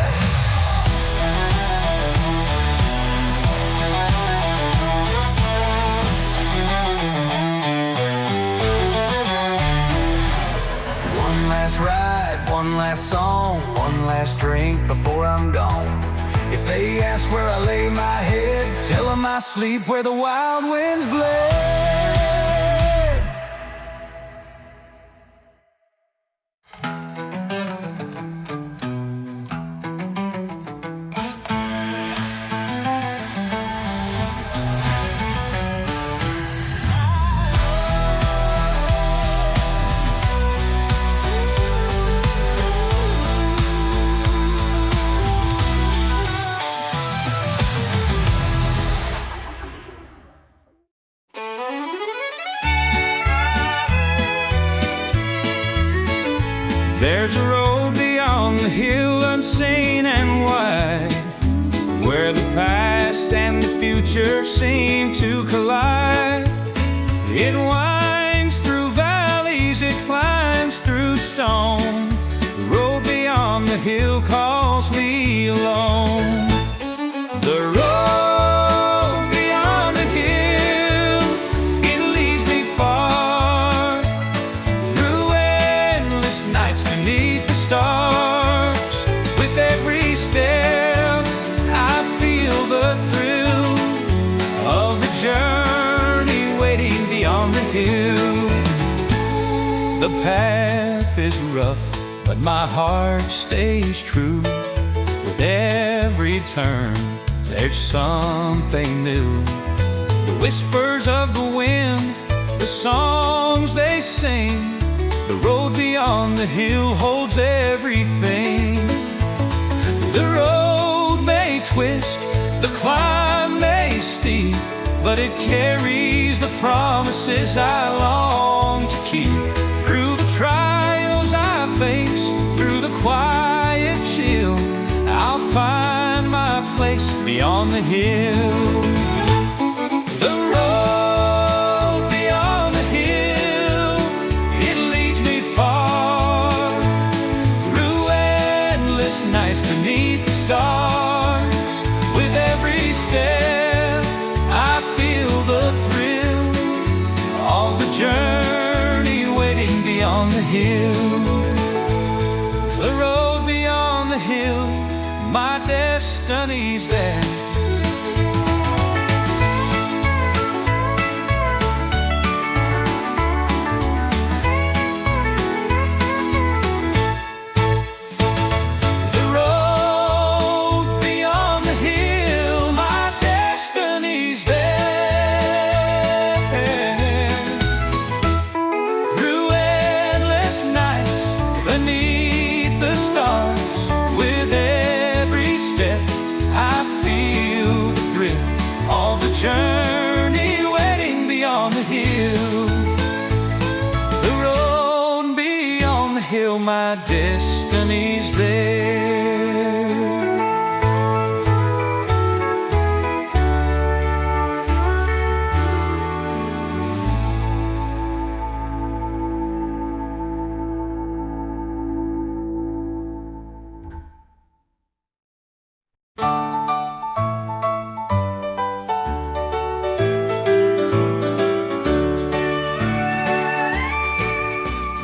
One last ride, one last song, one last drink before I'm gone. If they ask where I lay my head, tell them I sleep where the wild winds bled. There's a road beyond the hill, unseen and wide, where the past and the future seem to collide. It winds through valleys, it climbs through stone. The road beyond the hill calls me alone. The road beyond the hill, it leads me far, through endless nights beneath the stars. With every step I feel the thrill of the journey waiting beyond the hill. The path is rough, but my heart stays true. With every turn there's something new. The whispers of the wind, the songs they sing, the road beyond the hill holds everything. The road may twist, the climb may steep, but it carries the promises I long to keep. Through the trials I face, through the quiet chill, I'll find my place beyond the hill. The road beyond the hill, it leads me far, through endless nights beneath the stars. With every step I feel the thrill of the journey waiting beyond the hill. The road beyond the hill, my destiny's there. The road beyond the hill, my destiny's there. Through endless nights beneath the stars, with every step I feel the thrill of the journey waiting beyond the hill. The road beyond the hill, my destiny's there.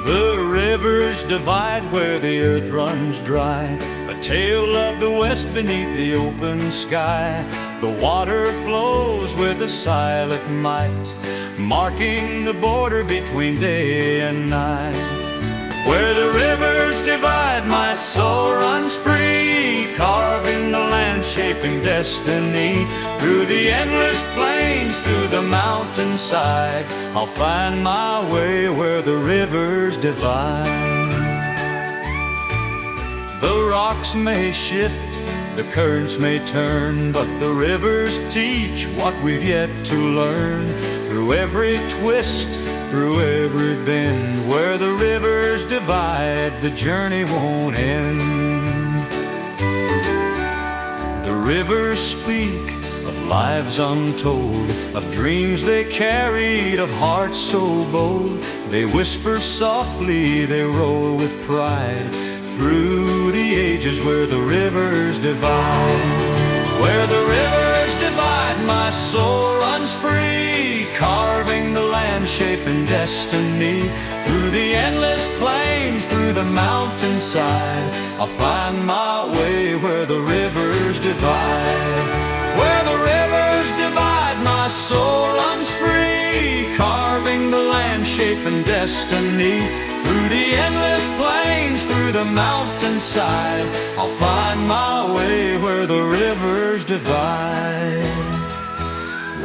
The rivers divide where the earth runs dry, but tale of the west beneath the open sky. The water flows with a silent might, marking the border between day and night. Where the rivers divide, my soul runs free, carving the land, shaping destiny. Through the endless plains, through the mountainside, I'll find my way where the rivers divide. The rocks may shift, the currents may turn, but the rivers teach what we've yet to learn. Through every twist, through every bend, where the rivers divide, the journey won't end. The rivers speak of lives untold, of dreams they carried, of hearts so bold. They whisper softly, they roll with pride, through the ages where the rivers divide. Where the rivers divide, my soul runs free, carving the land, shaping destiny. Through the endless plains, through the mountainside, I'll find my way where the rivers divide. Where the rivers divide, my soul runs free, carving the land, shaping destiny. Through the endless plains, through the mountainside, I'll find my way where the rivers divide.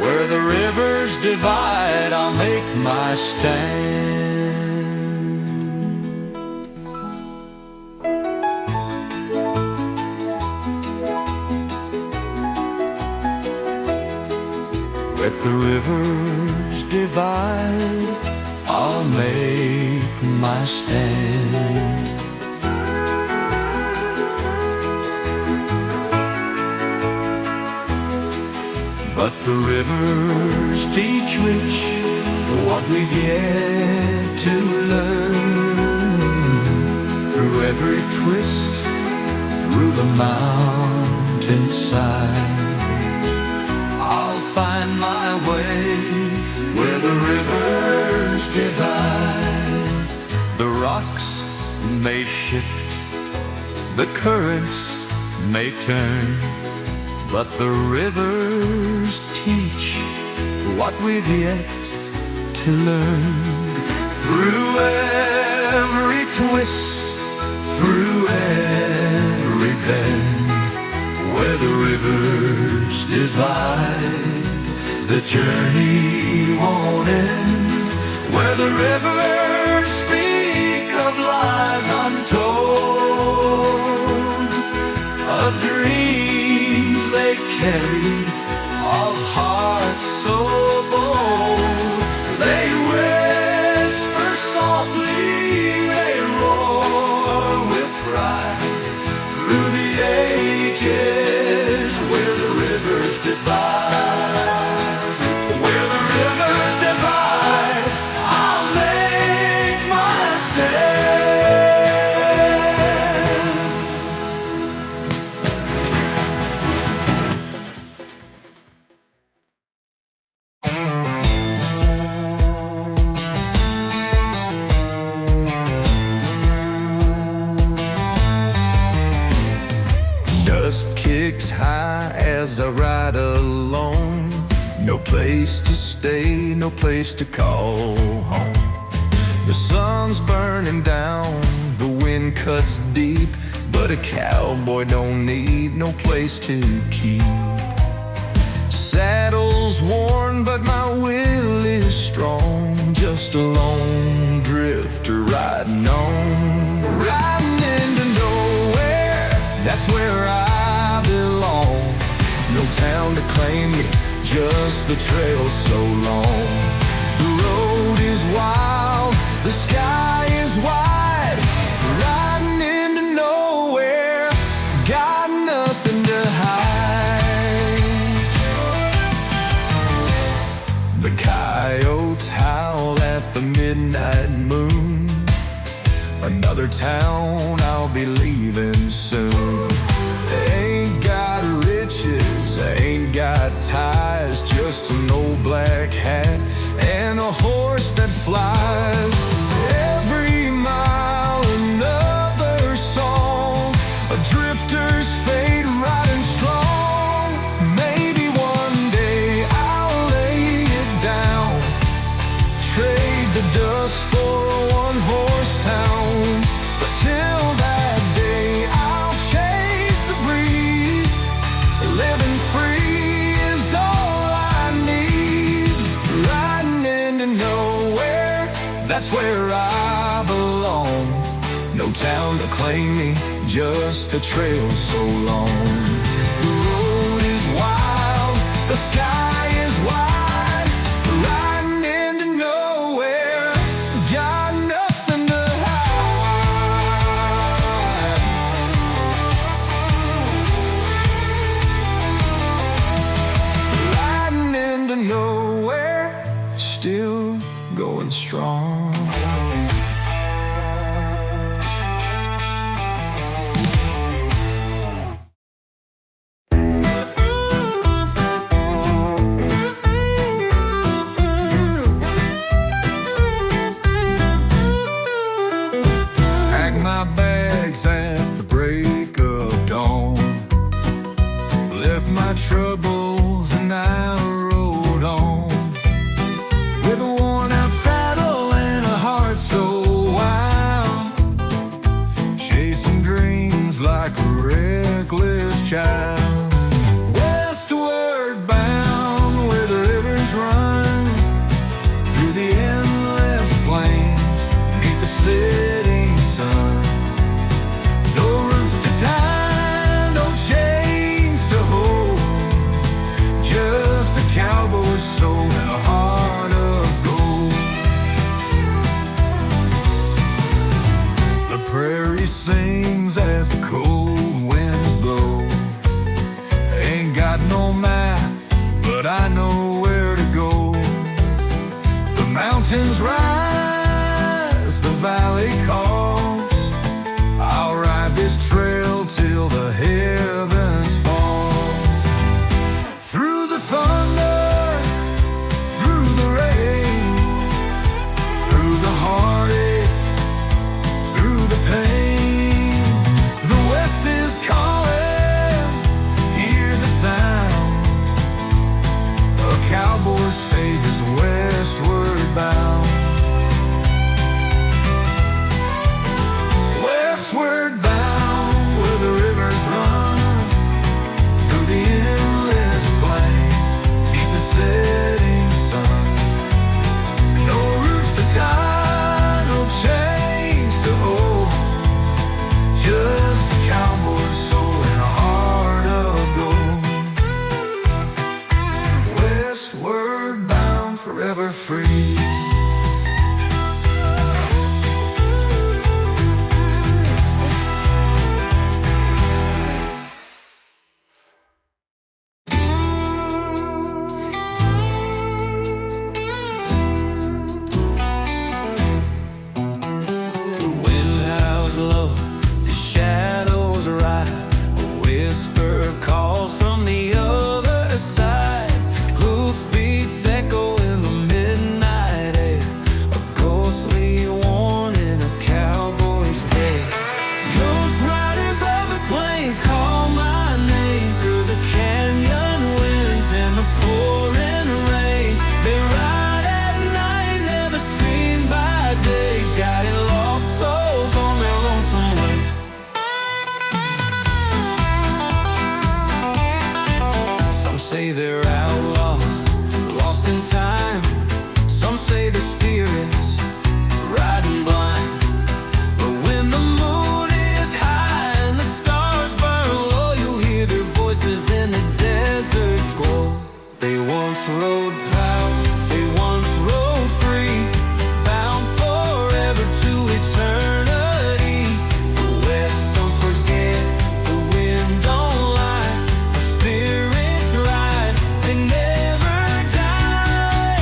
Where the rivers divide, I'll make my stand. Let the rivers divide, I'll make my stand. But the rivers teach which what we've yet to learn. Through every twist, through the mountainside, I'll find my way where the rivers divide. The rocks may shift, the currents may turn, but the rivers teach what we've yet to learn. Through every twist, through every bend, where the rivers divide, the journey won't end. Where the rivers speak of lives untold, of dreams they carried, of hearts so bold. They whisper softly, they roar with pride, through the ages where the rivers divide. Where the rivers divide, I'll make my stand. Dust kicks high as I ride alone. No place to stay, no place to call home. The sun's burning down, the wind cuts deep, but a cowboy don't need no place to keep. Saddle's worn, but my will is strong. Just a lone drifter riding on. Riding into nowhere, that's where I belong. No town to claim me, just the trail so long. The road is wild, the sky is wide. Riding into nowhere, got nothing to hide. The coyotes howl at the midnight moon. Another town I'll be leaving soon. Ain't got riches, ain't got ties, just an old black hat and a horse that flies. Every mile another song, a drifter that's where I belong. No town to claim me, just the trail so long. The road is wild, the sky is wide, riding into nowhere, got nothing to hide. Riding into nowhere, still going strong. Pack my bags at the break of dawn, left my troubles and I rode on, with a worn-out saddle and a heart so wild, chasing dreams like a reckless child. Westward bound where the rivers run, through the endless plains, beneath the setting sun. No roots to tie, no chains to hold, just a cowboy's soul and a heart of gold. The prairie sings as the cold winds blow. Ain't got no map, but I know where to go. The mountains rise, the valley calls. I'll ride this trail till the heavens fall. Through the thunder, through the rain, through the heartache, through the pain. The West is calling, hear the sound. A cowboy's fate is westward bound. Westward bound where the rivers run, through the endless plains, beneath the setting sun. No roots to tie, no chains to hold, just a cowboy's soul and a heart of gold. Westward bound, forever free. The wind howls low, the shadows ride. A whisper calls from the other side. Hoofbeats echo in the midnight air. A ghostly warning, a cowboy's day. Ghost riders of the plains call my name through the canyon winds and the pouring rain. They ride at night, never seen by day, guiding lost souls on their lonesome way. Some say they're outlaws, lost in time. Some say they're spirits, riding blind. But when the moon is high and the stars burn low, you'll hear their voices in the desert's glow. They once rode proud, they once rode free, bound forever to eternity. The West don't forget, the wind don't lie, the spirits ride, they never die.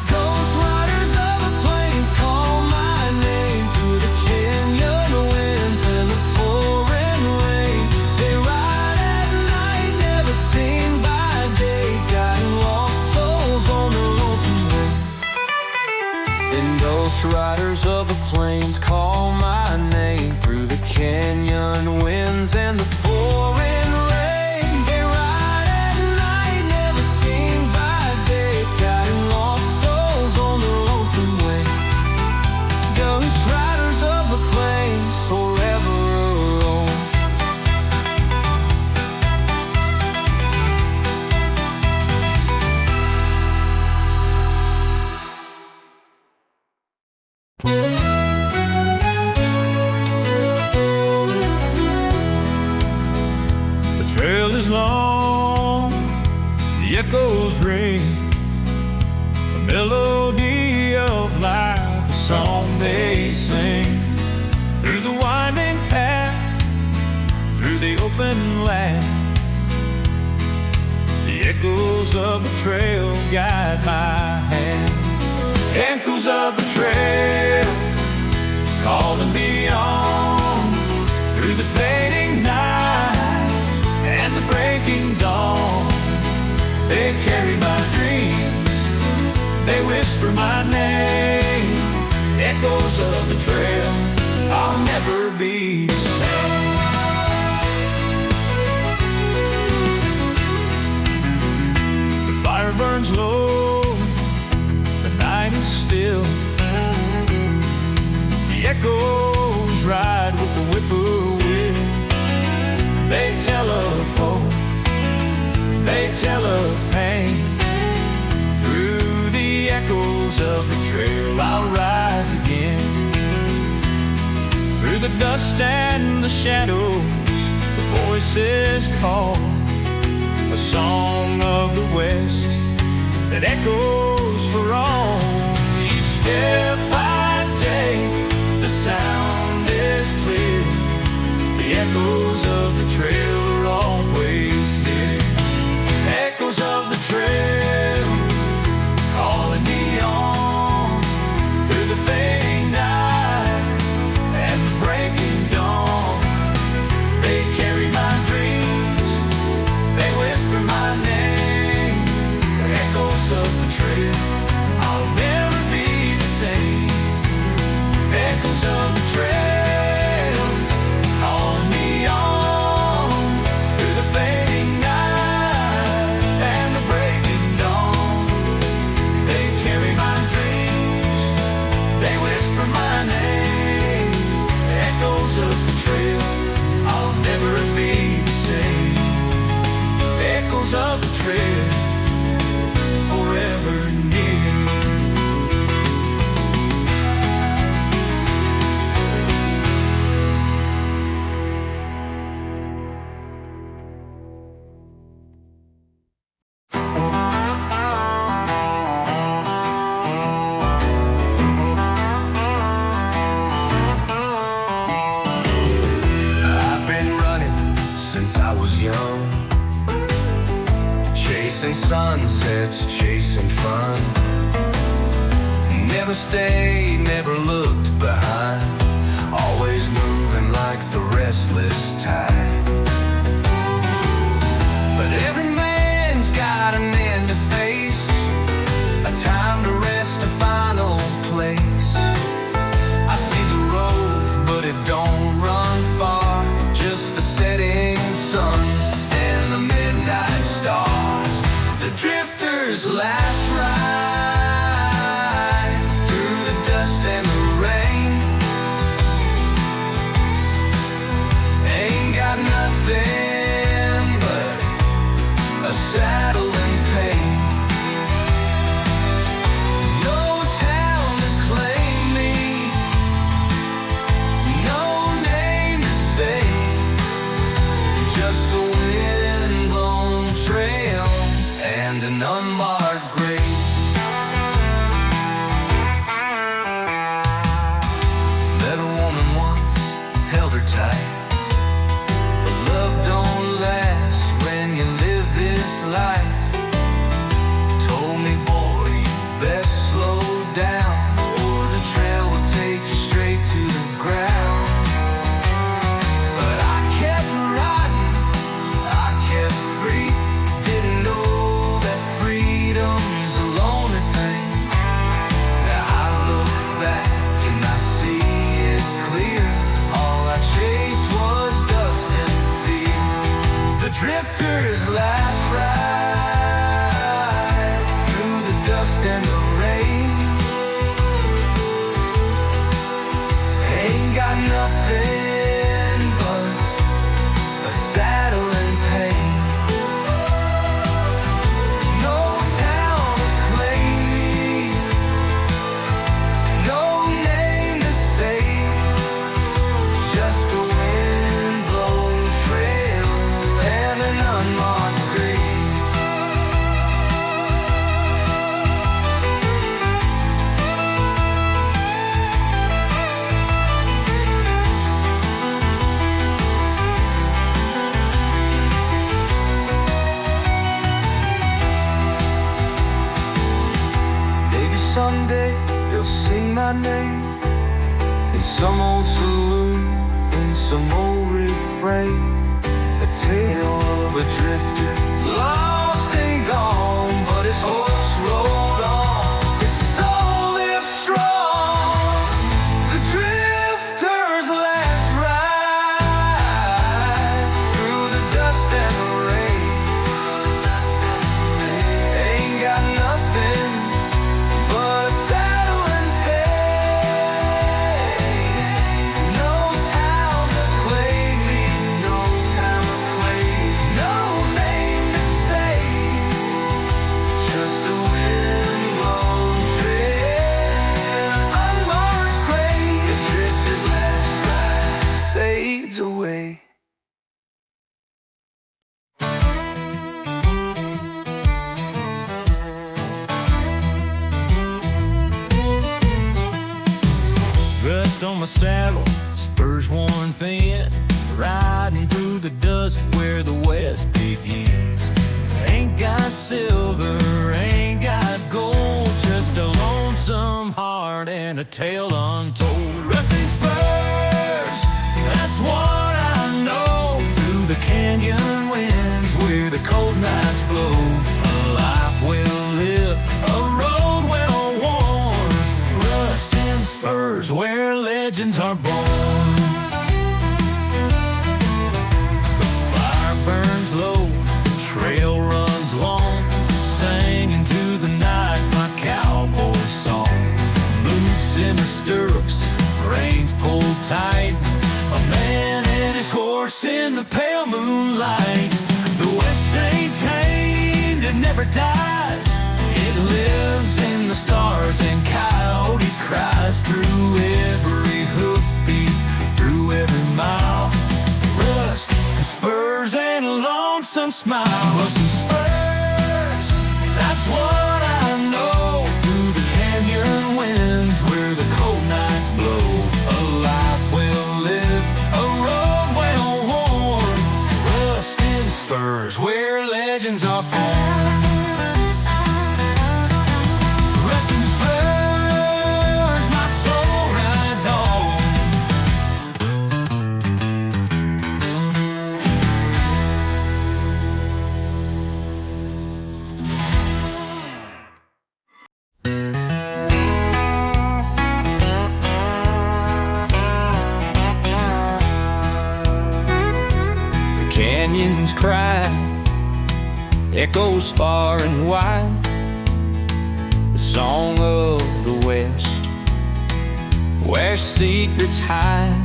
Ghost riders of the plains call my name through the canyon winds and the pouring rain. They ride at night, never seen by day, guiding lost souls on their lonesome way. And ghost riders of the plains call my name through the canyon winds and the pouring rain. They ride at night, never seen by day, guiding lost souls on their lonesome way. Ghost riders of the plains forever alone. open land. The echoes of the trail guide my hand. Echoes of the trail calling me on through the fading night and the breaking dawn. They carry my dreams, they whisper my name. Echoes of the trail, I'll never be the same. The fire burns low, the night is still. The echoes ride with the whippoorwill. They tell of hope, they tell of pain. Through the echoes of the trail I'll rise again. Through the dust and the shadows, the voices call. A song of the West that echoes for all. Each step I take, the sound is clear. The echoes of the trail are always near. Echoes of the trail calling me on through the fading night and the breaking dawn. They carry my dreams, they whisper my name. Echoes of the trail, I'll never be the same. Echoes of the trail calling me on through the fading night and the breaking dawn. They carry my dreams, they whisper my name. Echoes of the trail, I'll never be the same. Echoes of the trail, forever near. I've been running since I was young, chasing sunsets, chasing fun. Never stayed, never looked behind, always moving like the restless tide. But every man's got an end to face, a time to rest, a final place. I see the road, but it don't run far, just the setting sun and the midnight stars. The drifter's last ride through the dust and the rain. Ain't got nothing but a saddle and pain. No town to claim me, no name to say, just a wind-blown trail and an unmarked grave. Met a woman once, held her tight, but love don't last when you live this life. Told me, boy, you best slow down, or the trail will take you straight to the ground. But I kept riding, I kept free, didn't know that freedom's a lonely thing. Now I look back and I see it clear, all I chased was dust and fear. The drifter's last ride through the dust and the rain. Ain't got nothing but a saddle and pain. No town to claim me, no name to say, just a wind-blown trail and an unmarked grave. someday they'll sing my name in some old saloon, in some old refrain. A tale of a drifter, lost and gone, but his horse rode on, his soul lived strong. The drifter's last ride through the dust and the rain. Ain't got nothing but a saddle and pain. No town to claim me, no time to claim, no name to say, just a wind-blown trail, unmarked grave. The drifter's last ride fades away. Rust on my saddle, spurs worn thin, riding through the dust where the west begins. Ain't got silver, ain't got gold, just a lonesome heart and a tale untold. Rusting spurs, that's what I know. Through the canyon winds where the cold nights blow, a life well lived, a road well worn. Rusting spurs where legends are born. The fire burns low, the trail runs long, sang into the night my cowboy song. Boots in the stirrups, reins pulled tight, a man and his horse in the pale moonlight. The West ain't tamed, it never dies, it lives in the stars and coyote cries through every hoofbeat, through every mile. Rust and spurs and a lonesome smile. Rust and spurs, that's what I know. Through the canyon winds where the cold nights blow, a life well lived, a road well worn. Rust and spurs where legends are born. Rust and spurs, my soul rides on. The canyons cry, echoes far and wide, the song of the West, where secrets hide.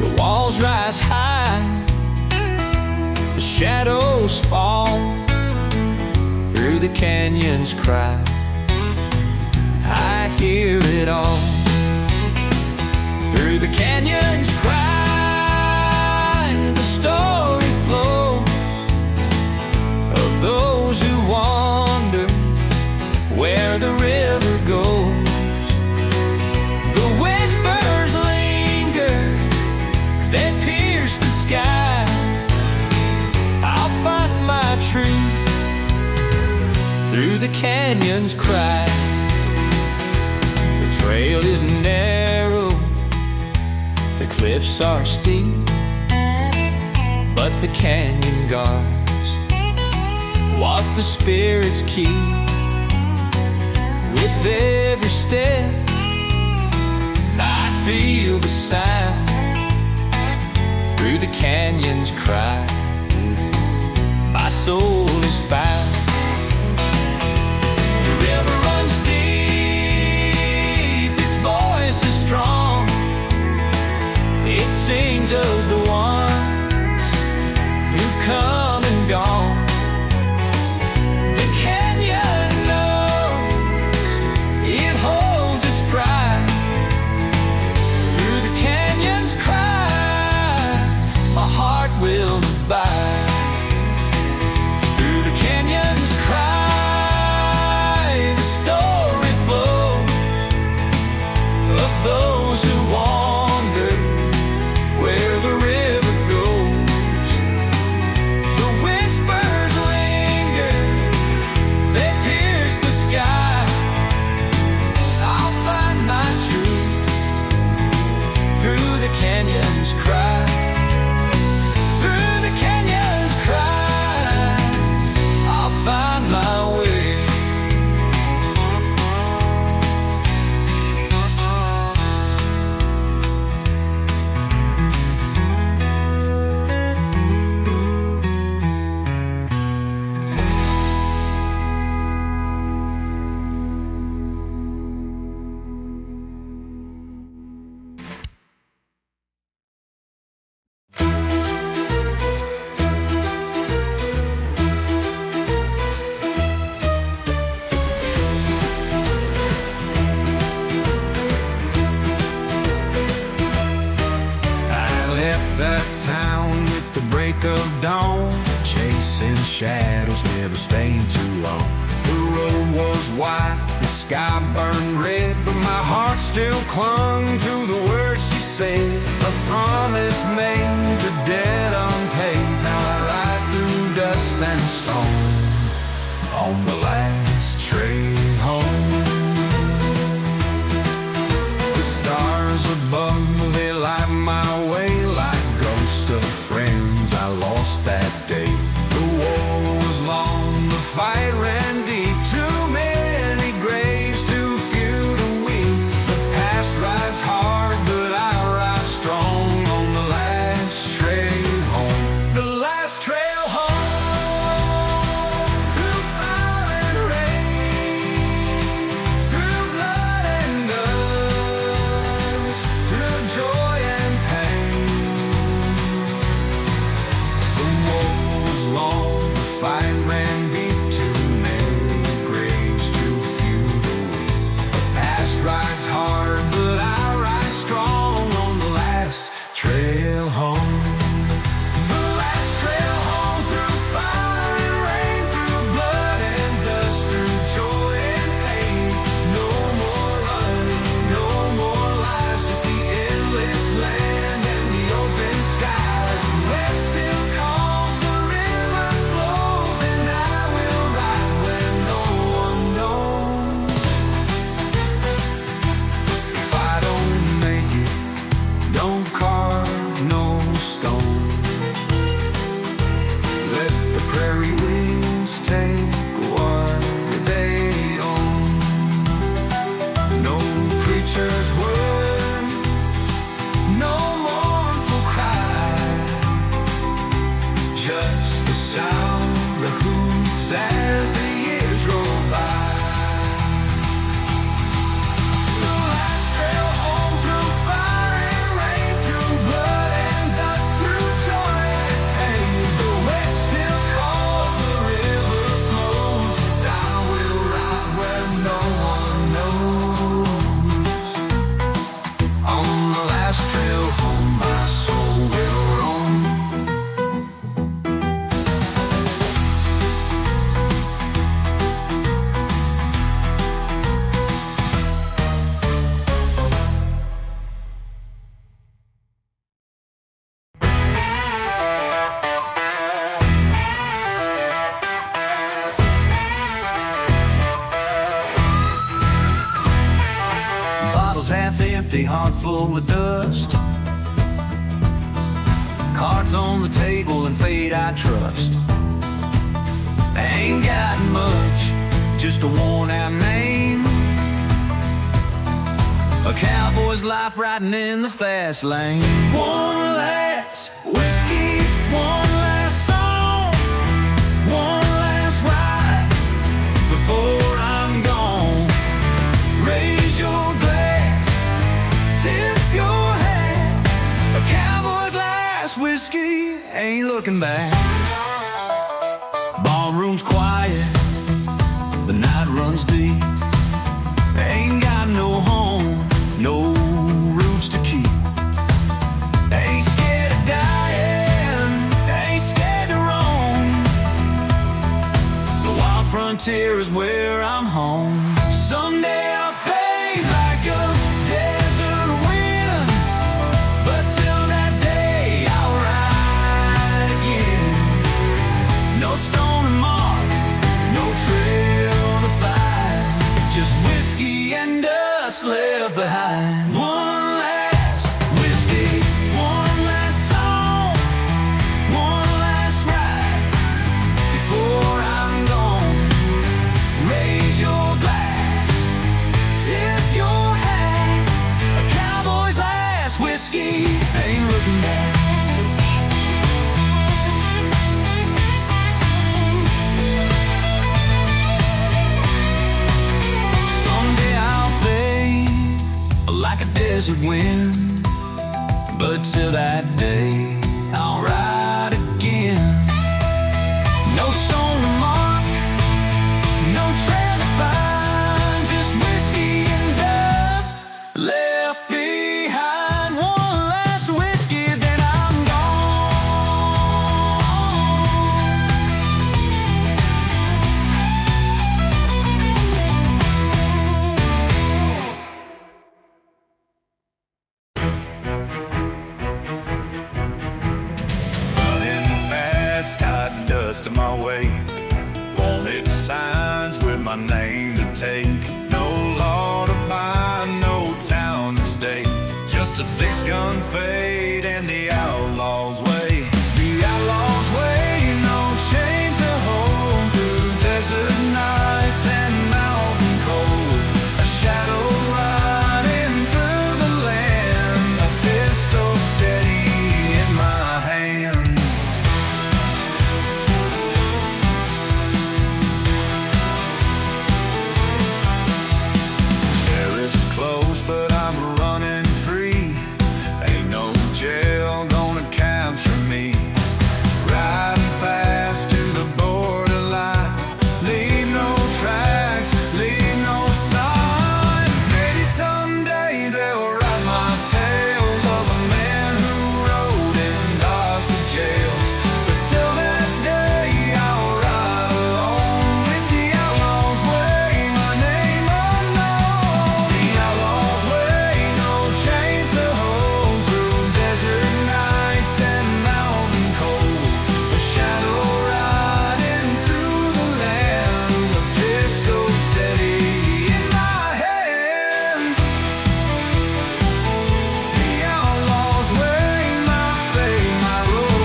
The walls rise high, the shadows fall, through the canyons cry, I hear it all. Through the canyons cry, the story flows of those who wander where the river goes. The whispers linger, they pierce the sky. I'll find my truth through the canyons cry. The trail is narrow, the cliffs are steep, but the canyon guards what the spirits keep. With every step I feel the sound, through the canyons cry, my soul is found. The river runs deep, its voice is strong, it sings of the ones who've come and gone. The canyon knows, it holds its pride. Through the canyons cry, my heart will abide. Through the canyon of dawn, chasing shadows, never staying too long. The road was white, the sky burned red, but my heart still clung to the words she said. A promise made, a debt unpaid. Now I ride through dust and stone on the last train home. The stars above, they light my way like ghosts of friends I lost that day. The war was long, the fight ran deep. Too many graves, too few to weep. The past rides hard, but I ride strong on the last trail home. The last trail home, through fire and rain, through blood and dust, through joy and pain. The war was long, the fight ran deep. Too many graves, too few to weep. The past rides hard, but I ride strong on the last trail home. The last trail home, through fire and rain, through blood and dust, through joy and pain. No more running, no more lies, just the endless land and the open skies. The west still calls, the river flows, and I will ride where no one knows. If I don't make it, don't carve no stone. Let the prairie winds take what they own. No preacher's word, no mournful cry, just the sound of hooves as the years roll by. The last trail home, through fire and rain, through blood and dust, through joy and pain. The west still calls, the river flows, and I will ride where no one knows. On the last trail home, my soul will roam. Bottles half empty, heart full of dust. Cards on the table and fate I trust. I ain't got much, just a worn out name. A cowboy's life riding in the fast lane. One last whiskey, one last song, one last ride before I'm gone. Raise your glass, tip your hat. A cowboy's last whiskey, ain't looking back. Ballroom's quiet, the night runs deep. Ain't got no home, no roots to keep. Ain't scared of dying, ain't scared to roam. The wild frontier is where I'm home. Someday I'll fade like a desert wind, but till that day I'll ride again. No stone to mark, no trail to find, just whiskey and dust left behind. One last whiskey, one last song, one last ride before I'm gone. Raise your glass, tip your hat. A cowboy's last whiskey, ain't looking back. Someday I'll fade like a desert wind, but till that day I'll ride again. No stone to mark, no trail to find, just whiskey and dust left behind. One last whiskey, then I'm gone. take. No law to bind, no town to stay. Just a six-gun fate and the outlaw's way. The outlaw's way, no chains to hold through desert nights and mountain cold. A shadow riding through the land, a pistol steady in my hand. Sheriff's close, but I'm running free. Ain't no jail gonna capture me. Riding fast to the borderline. Leave no tracks, leave no sign. Maybe someday they'll write my tale of a man who rode and dodged the jails. But till that day, I'll ride alone with the outlaw's way, my name unknown. The outlaw's way, no chains to hold through desert nights and mountain cold. A shadow riding through the land, a pistol steady in my hand. The outlaw's way, my fate, my road.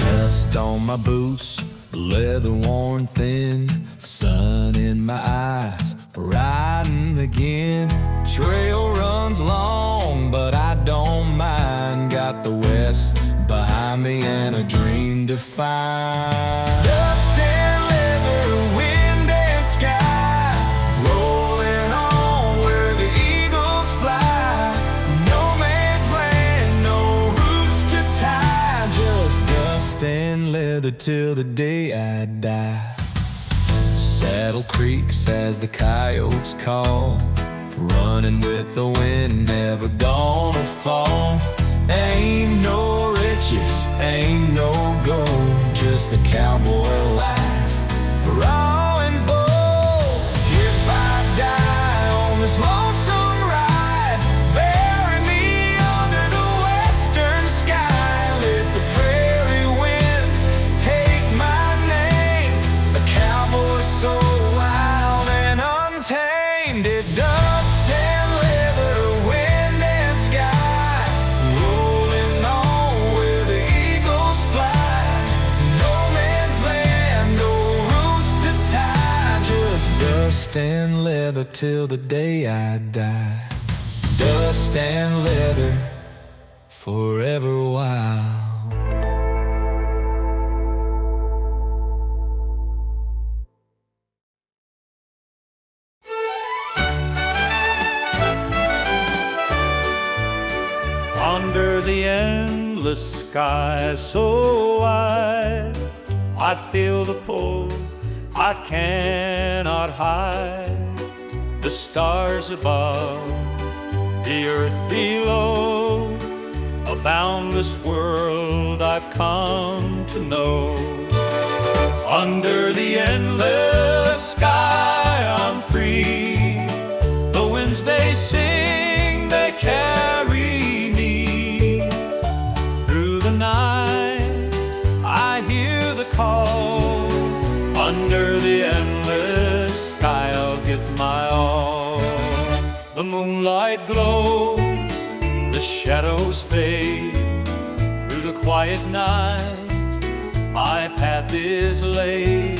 Dust on my boots, leather worn thin, sun in my eyes, riding again. Trail runs long, but I don't mind. Got the west behind me and a dream to find. Dust and leather, wind and sky, rolling on where the eagles fly. No man's land, no roots to tie, just dust and leather till the day I die. Saddle creaks as the coyotes call, running with the wind, never gonna fall. Ain't no riches, ain't no gold, just the cowboy life, raw and bold. If I die on this lonesome ride, bury me under the western sky. Let the prairie winds take my name, a cowboy so wild and untamed. It dust and leather, wind and sky, rolling on where the eagles fly. No man's land, no roots to tie, just dust and leather till the day I die. Dust and leather, forever wild. Under the endless sky so wide, I feel the pull I cannot hide. The stars above, the earth below, a boundless world I've come to know. Under the endless sky I'm free. The winds they sing, they carry me. Through the night I hear the call. Under the endless sky I'll give my all. The moonlight glows, the shadows fade. Through the quiet night my path is laid.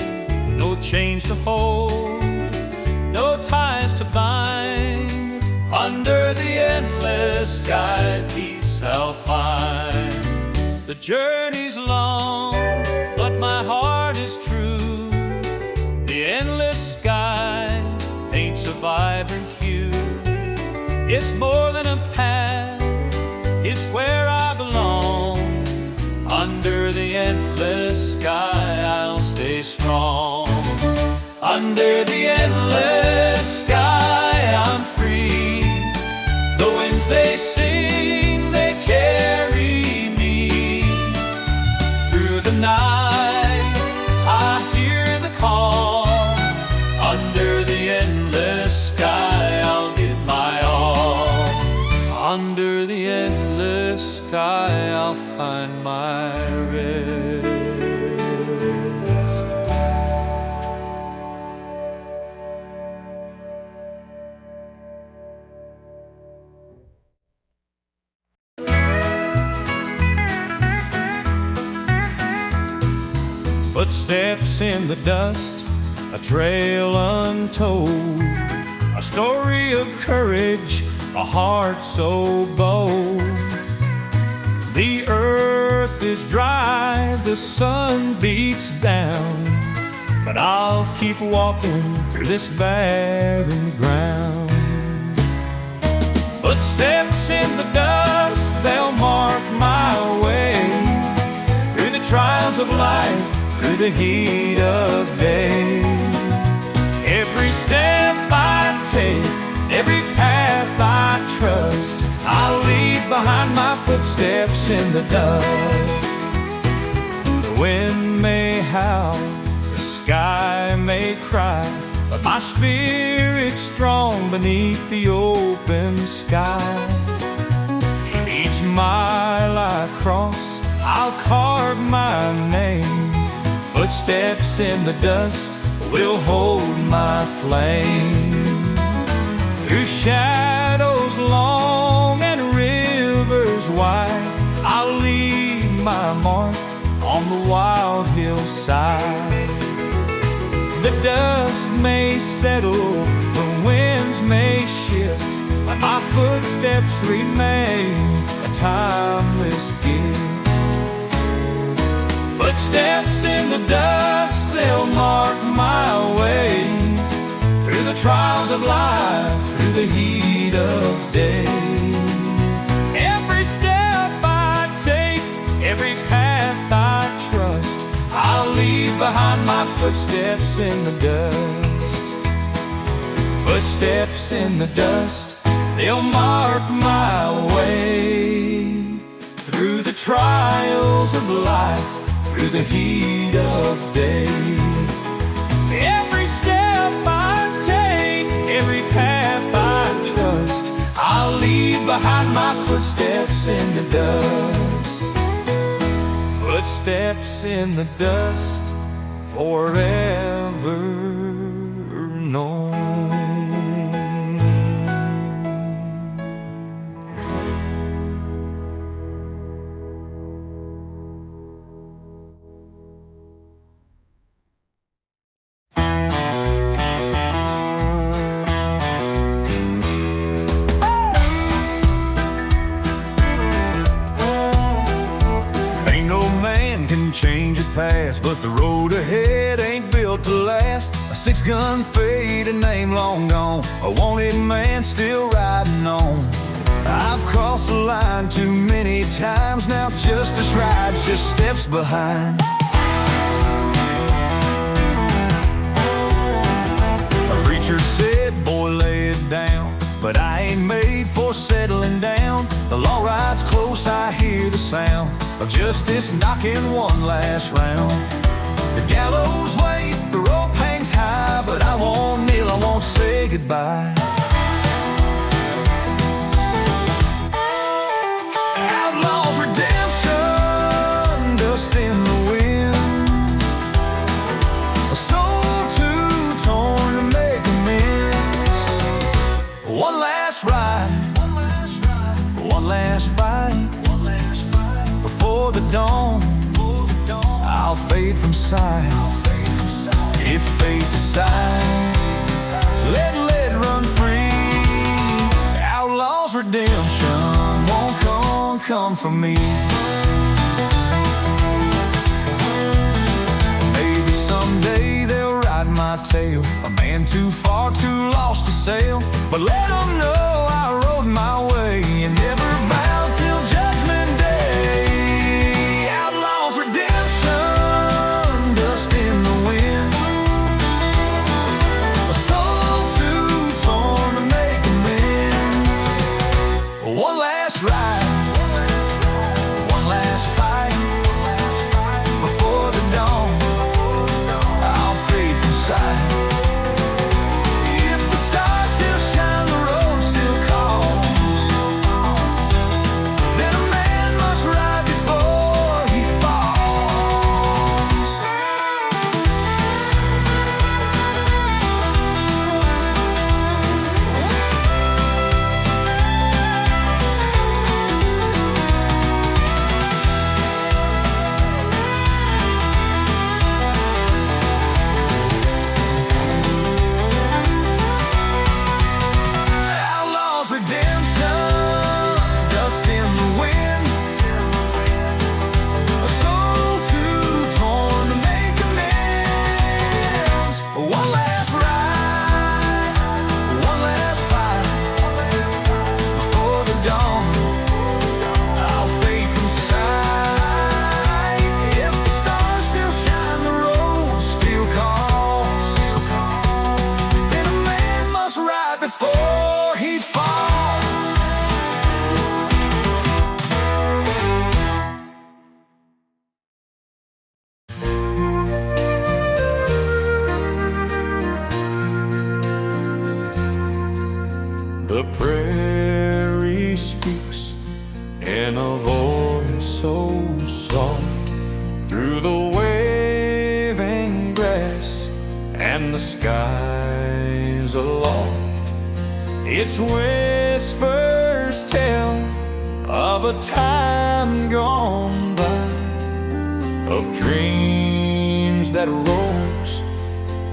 No chains to hold, no ties to bind. Under the endless sky peace I'll find. The journey's long, but my heart is true. The endless sky paints a vibrant hue. It's more than a path, it's where I belong. Under the endless sky I'll stay strong. Under the endless sky I'm free. The winds they sing, they carry me. Through the night I hear the call. Under the endless sky I'll give my my rest. Footsteps in the dust, a trail untold, a story of courage, a heart so bold. The earth is dry, the sun beats down, but I'll keep walking through this barren ground. Footsteps in the dust, they'll mark my way through the trials of life, through the heat of day. Every step I take, every path I trust, I'll leave behind my footsteps in the dust. The wind may howl, the sky may cry, but my spirit's strong beneath the open sky. Each mile I cross, I'll carve my name. Footsteps in the dust will hold my flame. Through shadows long and rivers wide, I'll leave my mark on the wild hillside. The dust may settle, the winds may shift, but my footsteps remain a timeless gift. Footsteps in the dust, they'll mark my way through the trials of life, through the heat of day. Every step I take, every path I trust, I'll leave behind my footsteps in the dust. Footsteps in the dust, they'll mark my way through the trials of life, through the heat of day. Every step I take, every path I trust, I'll leave behind my footsteps in the dust. Footsteps in the dust, forever known. Change his past, but the road ahead ain't built to last. A 6-gun fade, a name long gone, a wanted man still riding on. I've crossed the line too many times, now justice rides just steps behind. A preacher said, boy, lay it down, but I ain't made for settling down. The law rides close, I hear the sound of justice knocking one last round. The gallows wait, the rope hangs high, but I won't kneel, I won't say goodbye. Outlaws redemption, dust in the wind, a soul too torn to make amends. One last ride, one last fight, before the dawn, I'll fade from sight. If fate decides, let run free. Outlaws redemption won't come from me. Maybe someday they'll ride my tail, a man too far, too lost to sail. But let them know I rode my way and never bowed till judgment day. Outlaws redemption, dust in the wind, a soul too torn to make amends. One last ride, one last fight, before the dawn, I'll fade from sight. If the stars still shine, the road still calls, prairie speaks in a voice so soft through the waving grass and the skies aloft. Its whispers tell of a time gone by, of dreams that rose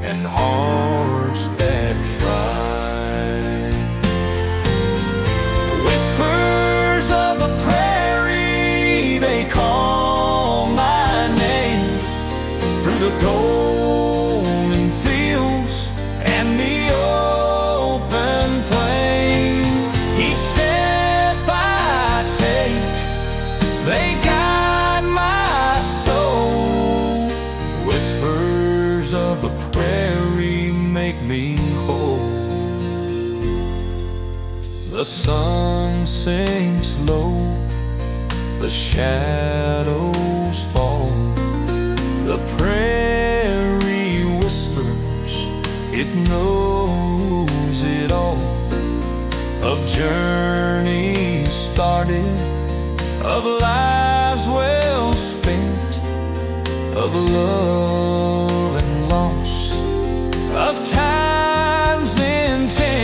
and hearts that tried. Whispers of the prairie, they call my name through the golden fields and the open plain. Each step I take, they guide my soul. Whispers of the prairie make me whole. The sun sinks low, the shadows fall. The prairie whispers, it knows it all. Of journeys started, of lives well spent, of love and loss, of times intense.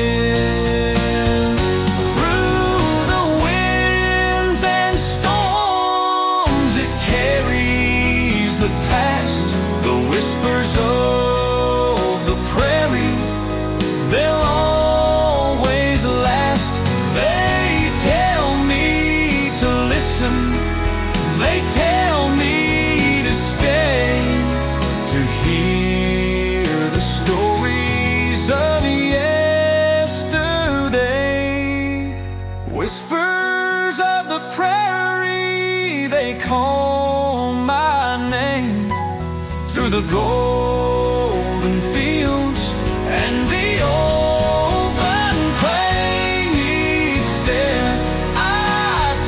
Through the winds and storms, it carries the past. The whispers of the prairie, they'll always last. They tell me to listen, they tell me to stay, to hear the stories of yesterday. Whispers of the prairie, they call my name through the golden fields and the open plain. Each step I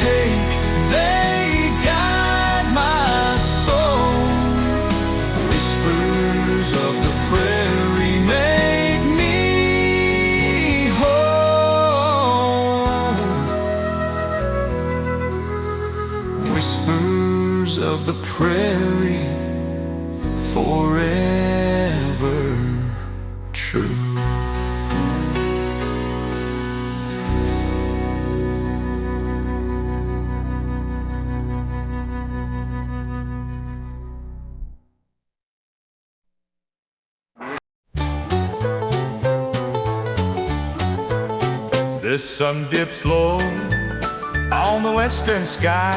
take, they guide my soul. Whispers of the prairie make me whole. Whispers of the prairie, forever true. The sun dips low on the western sky.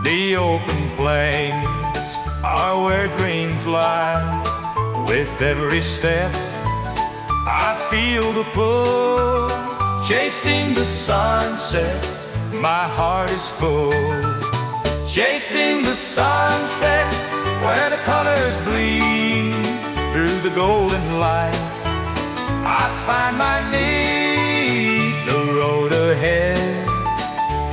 The open plains are where dreams lie. With every step I feel the pull, chasing the sunset, my heart is full. Chasing the sunset, where the colors bleed through the golden light. I find my need, the road ahead,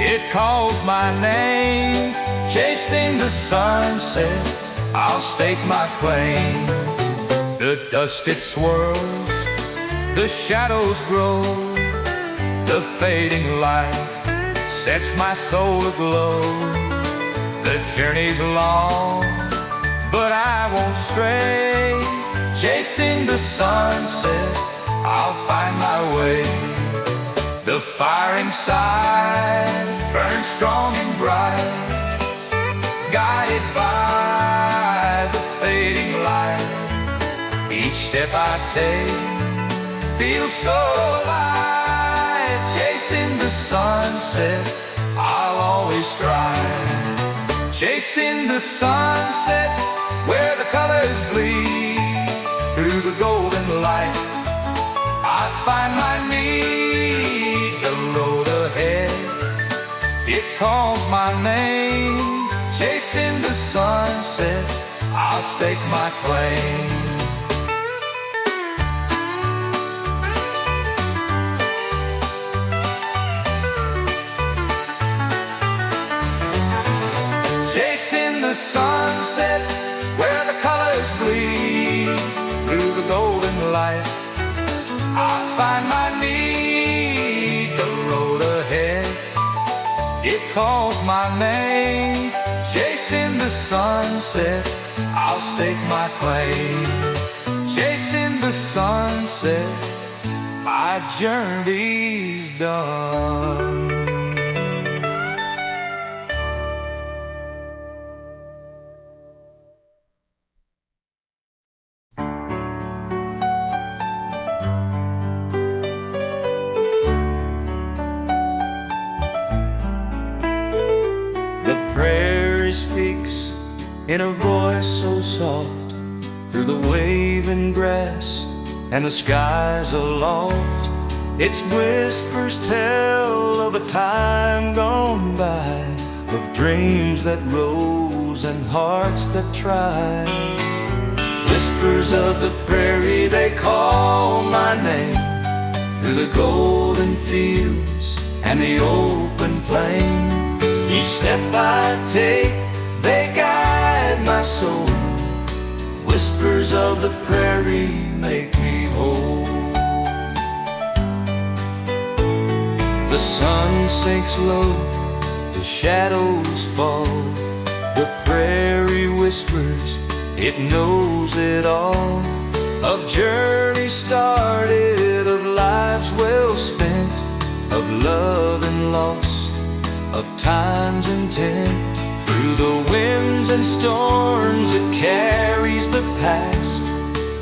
it calls my name. Chasing the sunset, I'll stake my claim. The dust it swirls, the shadows grow, the fading light sets my soul aglow. The journey's long, but I won't stray. Chasing the sunset, I'll find my way. The fire inside burns strong and bright, guided by the fading light. Each step I take feels so alive. Chasing the sunset, I'll always strive. Chasing the sunset, where the colors bleed through the golden light. I find my need, the road ahead, it calls my name. Chasing the sunset, I'll stake my claim. Chasing the sunset, where the colors bleed through the golden light. I find my need, the calls my name. Chasing the sunset, I'll stake my claim. Chasing the sunset, my journey's done. The prairie speaks in a voice so soft, through the waving grass and the skies aloft. Its whispers tell of a time gone by, of dreams that rose and hearts that tried. Whispers of the prairie, they call my name, through the golden fields and the open plain. Each step I take, they guide my soul. Whispers of the prairie make me whole. The sun sinks low, the shadows fall. The prairie whispers, it knows it all. Of journeys started, of lives well spent, of love and loss, of time's intent. Through the winds and storms, it carries the past.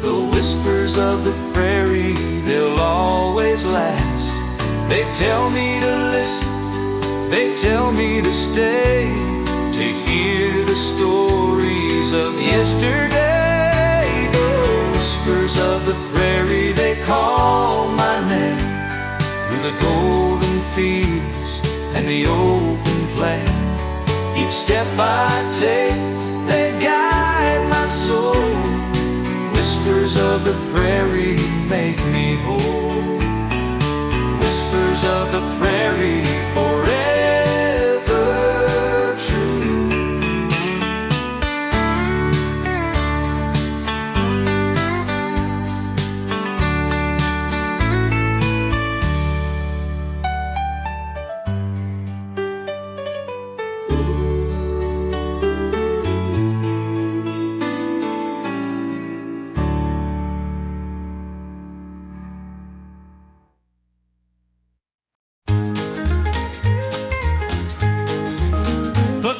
The whispers of the prairie, they'll always last. They tell me to listen, they tell me to stay, to hear the stories of yesterday. The whispers of the prairie, they call my name, through the golden fields and the open plain. Each step I take, they guide my soul. Whispers of the prairie make me whole. Whispers of the prairie, forever true.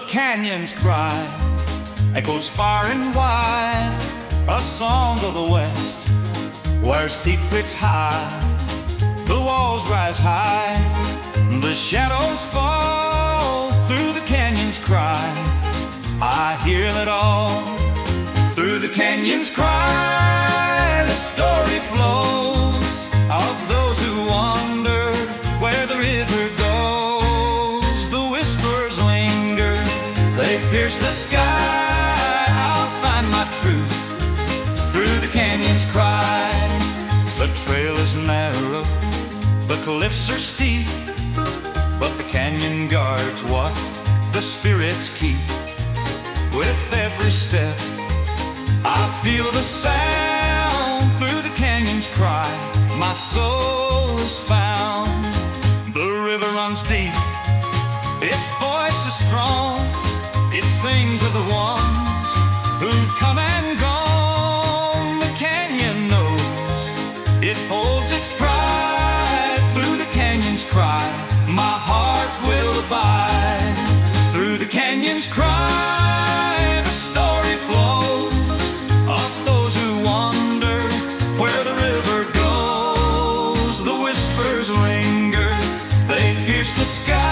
Canyons cry, echoes far and wide, a song of the West, where secrets hide. The walls rise high, the shadows fall. Through the canyons cry, I hear it all. Through the canyons cry, the story flows of those who wander where the river goes. The whispers linger, they pierce the sky. I'll find my truth through the canyons cry. The trail is narrow, the cliffs are steep, but the canyon guards what the spirits keep. With every step I feel the sound. Through the canyons cry, my soul is found. The river runs deep, its voice is strong. It sings of the ones who've come and gone. The canyon knows, it holds its pride. Through the canyons cry, my heart will abide. Through the canyons cry, the story flows of those who wander where the river goes. The whispers linger, they pierce the sky.